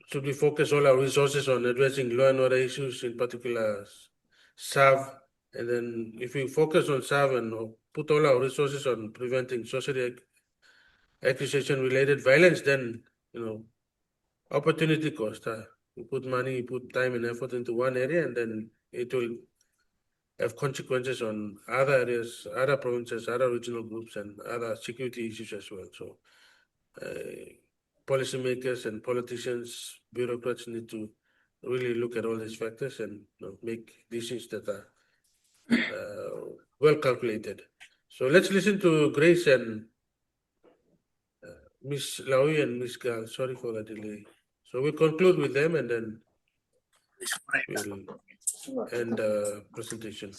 Should we focus all our resources on addressing law and order issues, in particular SAV? And then if we focus on SAV and put all our resources on preventing social accusation-related violence, then, opportunity cost. You put money, you put time and effort into one area, and then it will have consequences on other areas, other provinces, other regional groups, and other security issues as well. So policymakers and politicians, bureaucrats need to really look at all these factors and make decisions that are well calculated. So let's listen to Grace and Ms. Laui and Ms. Gal. Sorry for the delay. So we'll conclude with them and then we'll end the presentation.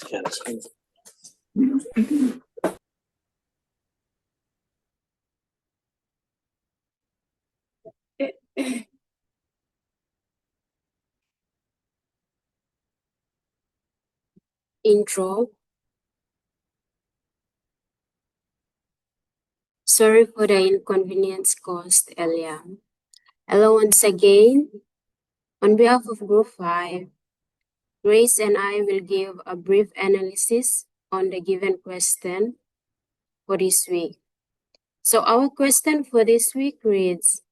Intro. Sorry for the inconvenience caused earlier. Hello once again. On behalf of Group 5, Grace and I will give a brief analysis on the given question for this week. So our question for this week reads,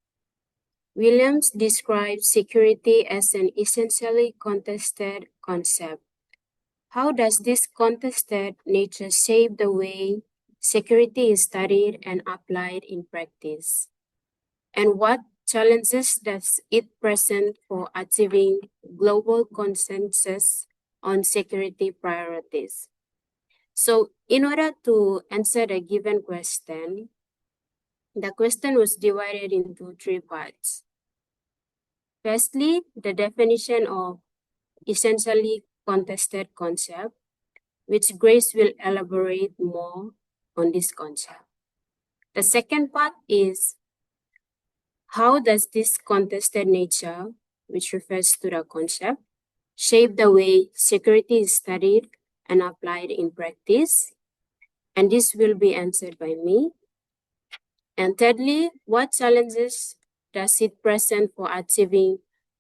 Williams describes security as an essentially contested concept. How does this contested nature shape the way security is studied and applied in practice? And what challenges does it present for achieving global consensus on security priorities? So in order to answer the given question, the question was divided into 3 parts. Firstly, the definition of essentially contested concept, which Grace will elaborate more on this concept. The second part is how does this contested nature, which refers to the concept, shape the way security is studied and applied in practice? And this will be answered by me. And thirdly, what challenges does it present for achieving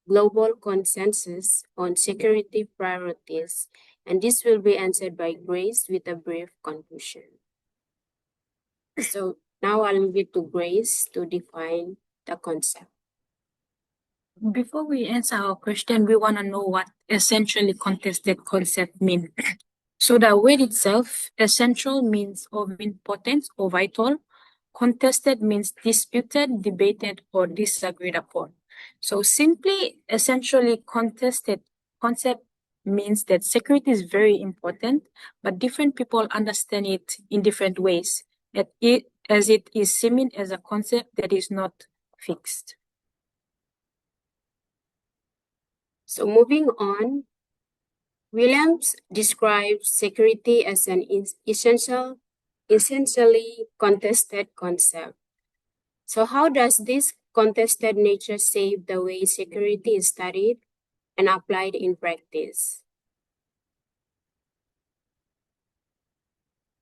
global consensus on security priorities? And this will be answered by Grace with a brief conclusion. So Now I'll leave it to Grace to define the concept. Before we answer our question, we want to know what essentially contested concept mean. So the word itself, essential means of importance or vital. Contested means disputed, debated, or disagreed upon. So simply, essentially contested concept means that security is very important, but different people understand it in different ways, as it is seen as a concept that is not fixed. So moving on, Williams describes security as an essentially contested concept. So how does this contested nature shape the way security is studied and applied in practice?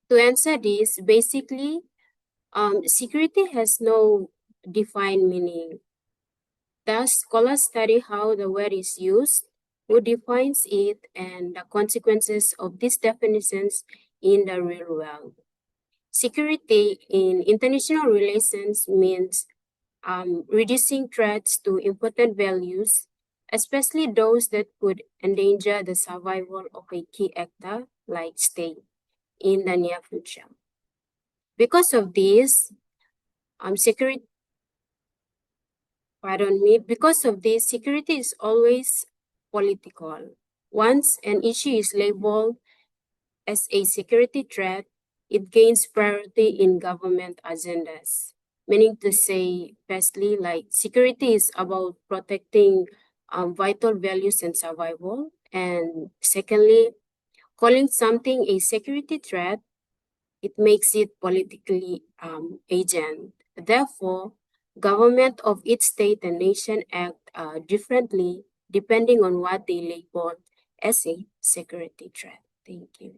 To answer this, basically, security has no defined meaning. Thus, scholars study how the word is used, who defines it, and the consequences of these definitions in the real world. Security in international relations means reducing threats to important values, especially those that could endanger the survival of a key actor like state in the near future. Because of this, security is always political. Once an issue is labeled as a security threat, it gains priority in government agendas. Meaning to say, firstly, like security is about protecting vital values and survival. And secondly, calling something a security threat, it makes it politically agent. Therefore, government of each state and nation act differently depending on what they label as a security threat. Thank you.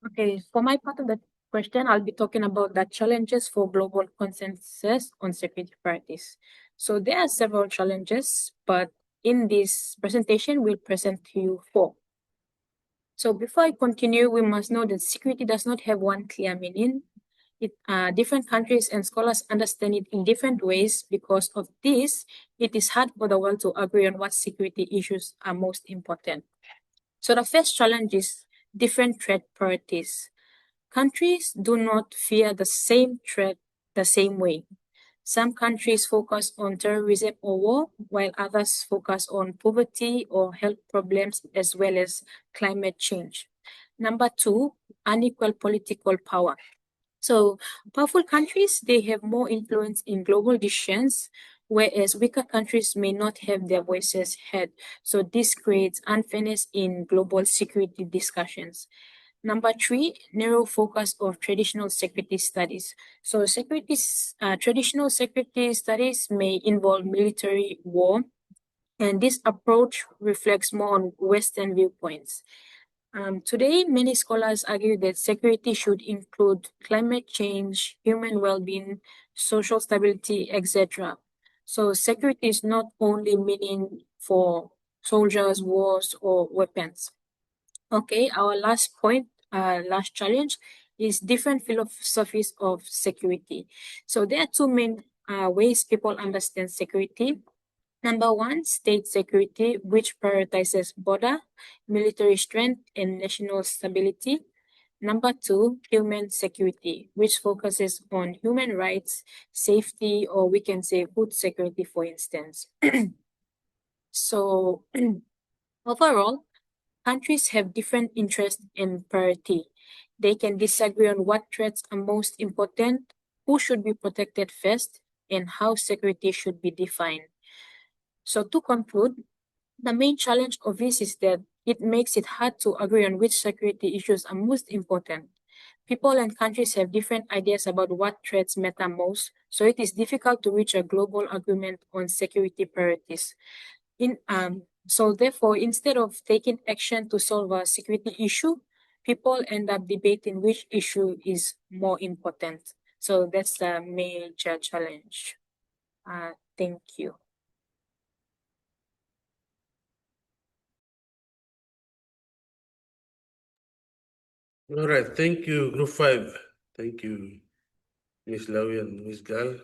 Okay, for my part of the question, I'll be talking about the challenges for global consensus on security priorities. So there are several challenges, but in this presentation, we'll present to you 4. So before I continue, we must know that security does not have one clear meaning. Different countries and scholars understand it in different ways. Because of this, it is hard for the world to agree on what security issues are most important. So the first challenge is different threat priorities. Countries do not fear the same threat the same way. Some countries focus on terrorism or war, while others focus on poverty or health problems as well as climate change. Number 2, unequal political power. So powerful countries, they have more influence in global decisions, whereas weaker countries may not have their voices heard. So this creates unfairness in global security discussions. Number 3, narrow focus of traditional security studies. So traditional security studies may involve military war, and this approach reflects more on Western viewpoints. Today, many scholars argue that security should include climate change, human well-being, social stability, etc. So security is not only meaning for soldiers, wars, or weapons. Okay, our last point, last challenge is different philosophies of security. So there are 2 main ways people understand security. Number 1, state security, which prioritizes border, military strength, and national stability. Number 2, human security, which focuses on human rights, safety, or we can say food security, for instance. So overall, countries have different interests and priority. They can disagree on what threats are most important, who should be protected first, and how security should be defined. So to conclude, the main challenge of this is that it makes it hard to agree on which security issues are most important. People and countries have different ideas about what threats matter most, so it is difficult to reach a global agreement on security priorities. So therefore, instead of taking action to solve a security issue, people end up debating which issue is more important. So that's the major challenge. Thank you. All right, thank you, Group 5. Thank you, Ms. Lawi and Ms. Gal.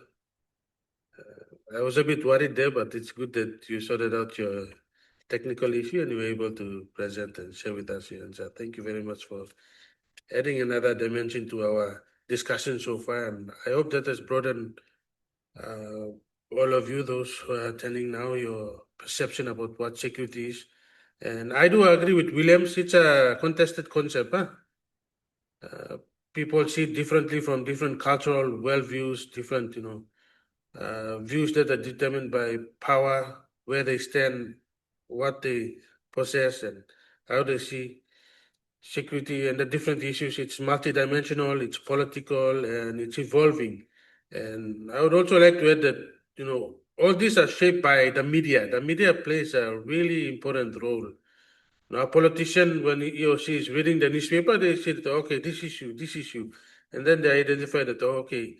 I was a bit worried there, but it's good that you sorted out your technical issue and you were able to present and share with us your answer. Thank you very much for adding another dimension to our discussion so far. And I hope that has broadened all of you, those who are attending now, your perception about what security is. And I do agree with Williams, it's a contested concept. Huh? People see it differently from different cultural worldviews, different, views that are determined by power, where they stand, what they possess, and how they see security and the different issues. It's multidimensional, it's political, and it's evolving. And I would also like to add that, all these are shaped by the media. The media plays a really important role. Now, a politician, when he or she is reading the newspaper, they say, that, okay, this issue. And then they identify that, okay,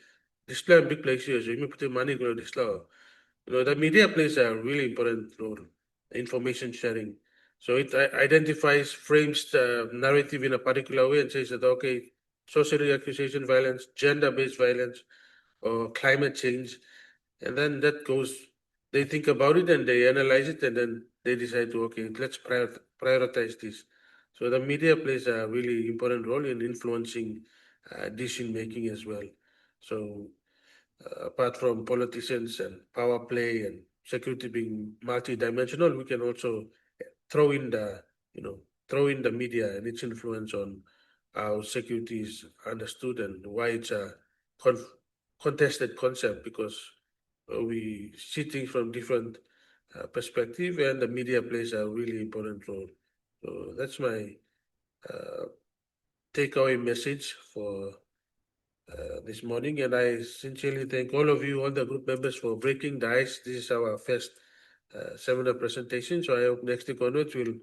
this plan big place here, so you may put the money go this law. The media plays a really important role, information sharing. So it identifies, frames the narrative in a particular way and says that, okay, social accusation violence, gender-based violence, or climate change. And then that goes, they think about it and they analyze it and then they decide to, okay, let's prioritize this. So the media plays a really important role in influencing decision making as well. So apart from politicians and power play and security being multidimensional, we can also throw in the media and its influence on how security is understood and why it's a contested concept, because we see things from different perspective, and the media plays a really important role. So that's my takeaway message for this morning, and I sincerely thank all of you, all the group members, for breaking the ice. This is our first seminar presentation, so I hope next week onwards we'll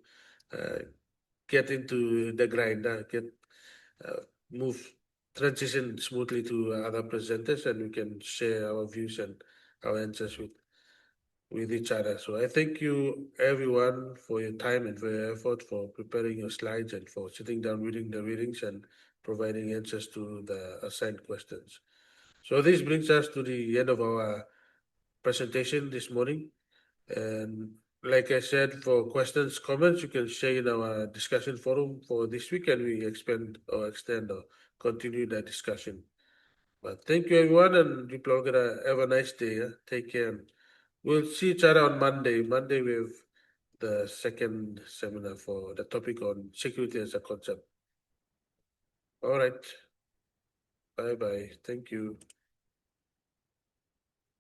get into the grind, transition smoothly to other presenters, and we can share our views and our answers with each other. So I thank you everyone for your time and for your effort, for preparing your slides and for sitting down reading the readings and providing answers to the assigned questions. So this brings us to the end of our presentation this morning. And like I said, for questions, comments, you can share in our discussion forum for this week, and we expand or extend or continue that discussion. But thank you everyone, and people are gonna have a nice day. Take care. We'll see each other on Monday. Monday we have the second seminar for the topic on security as a concept. All right. Bye bye. Thank you.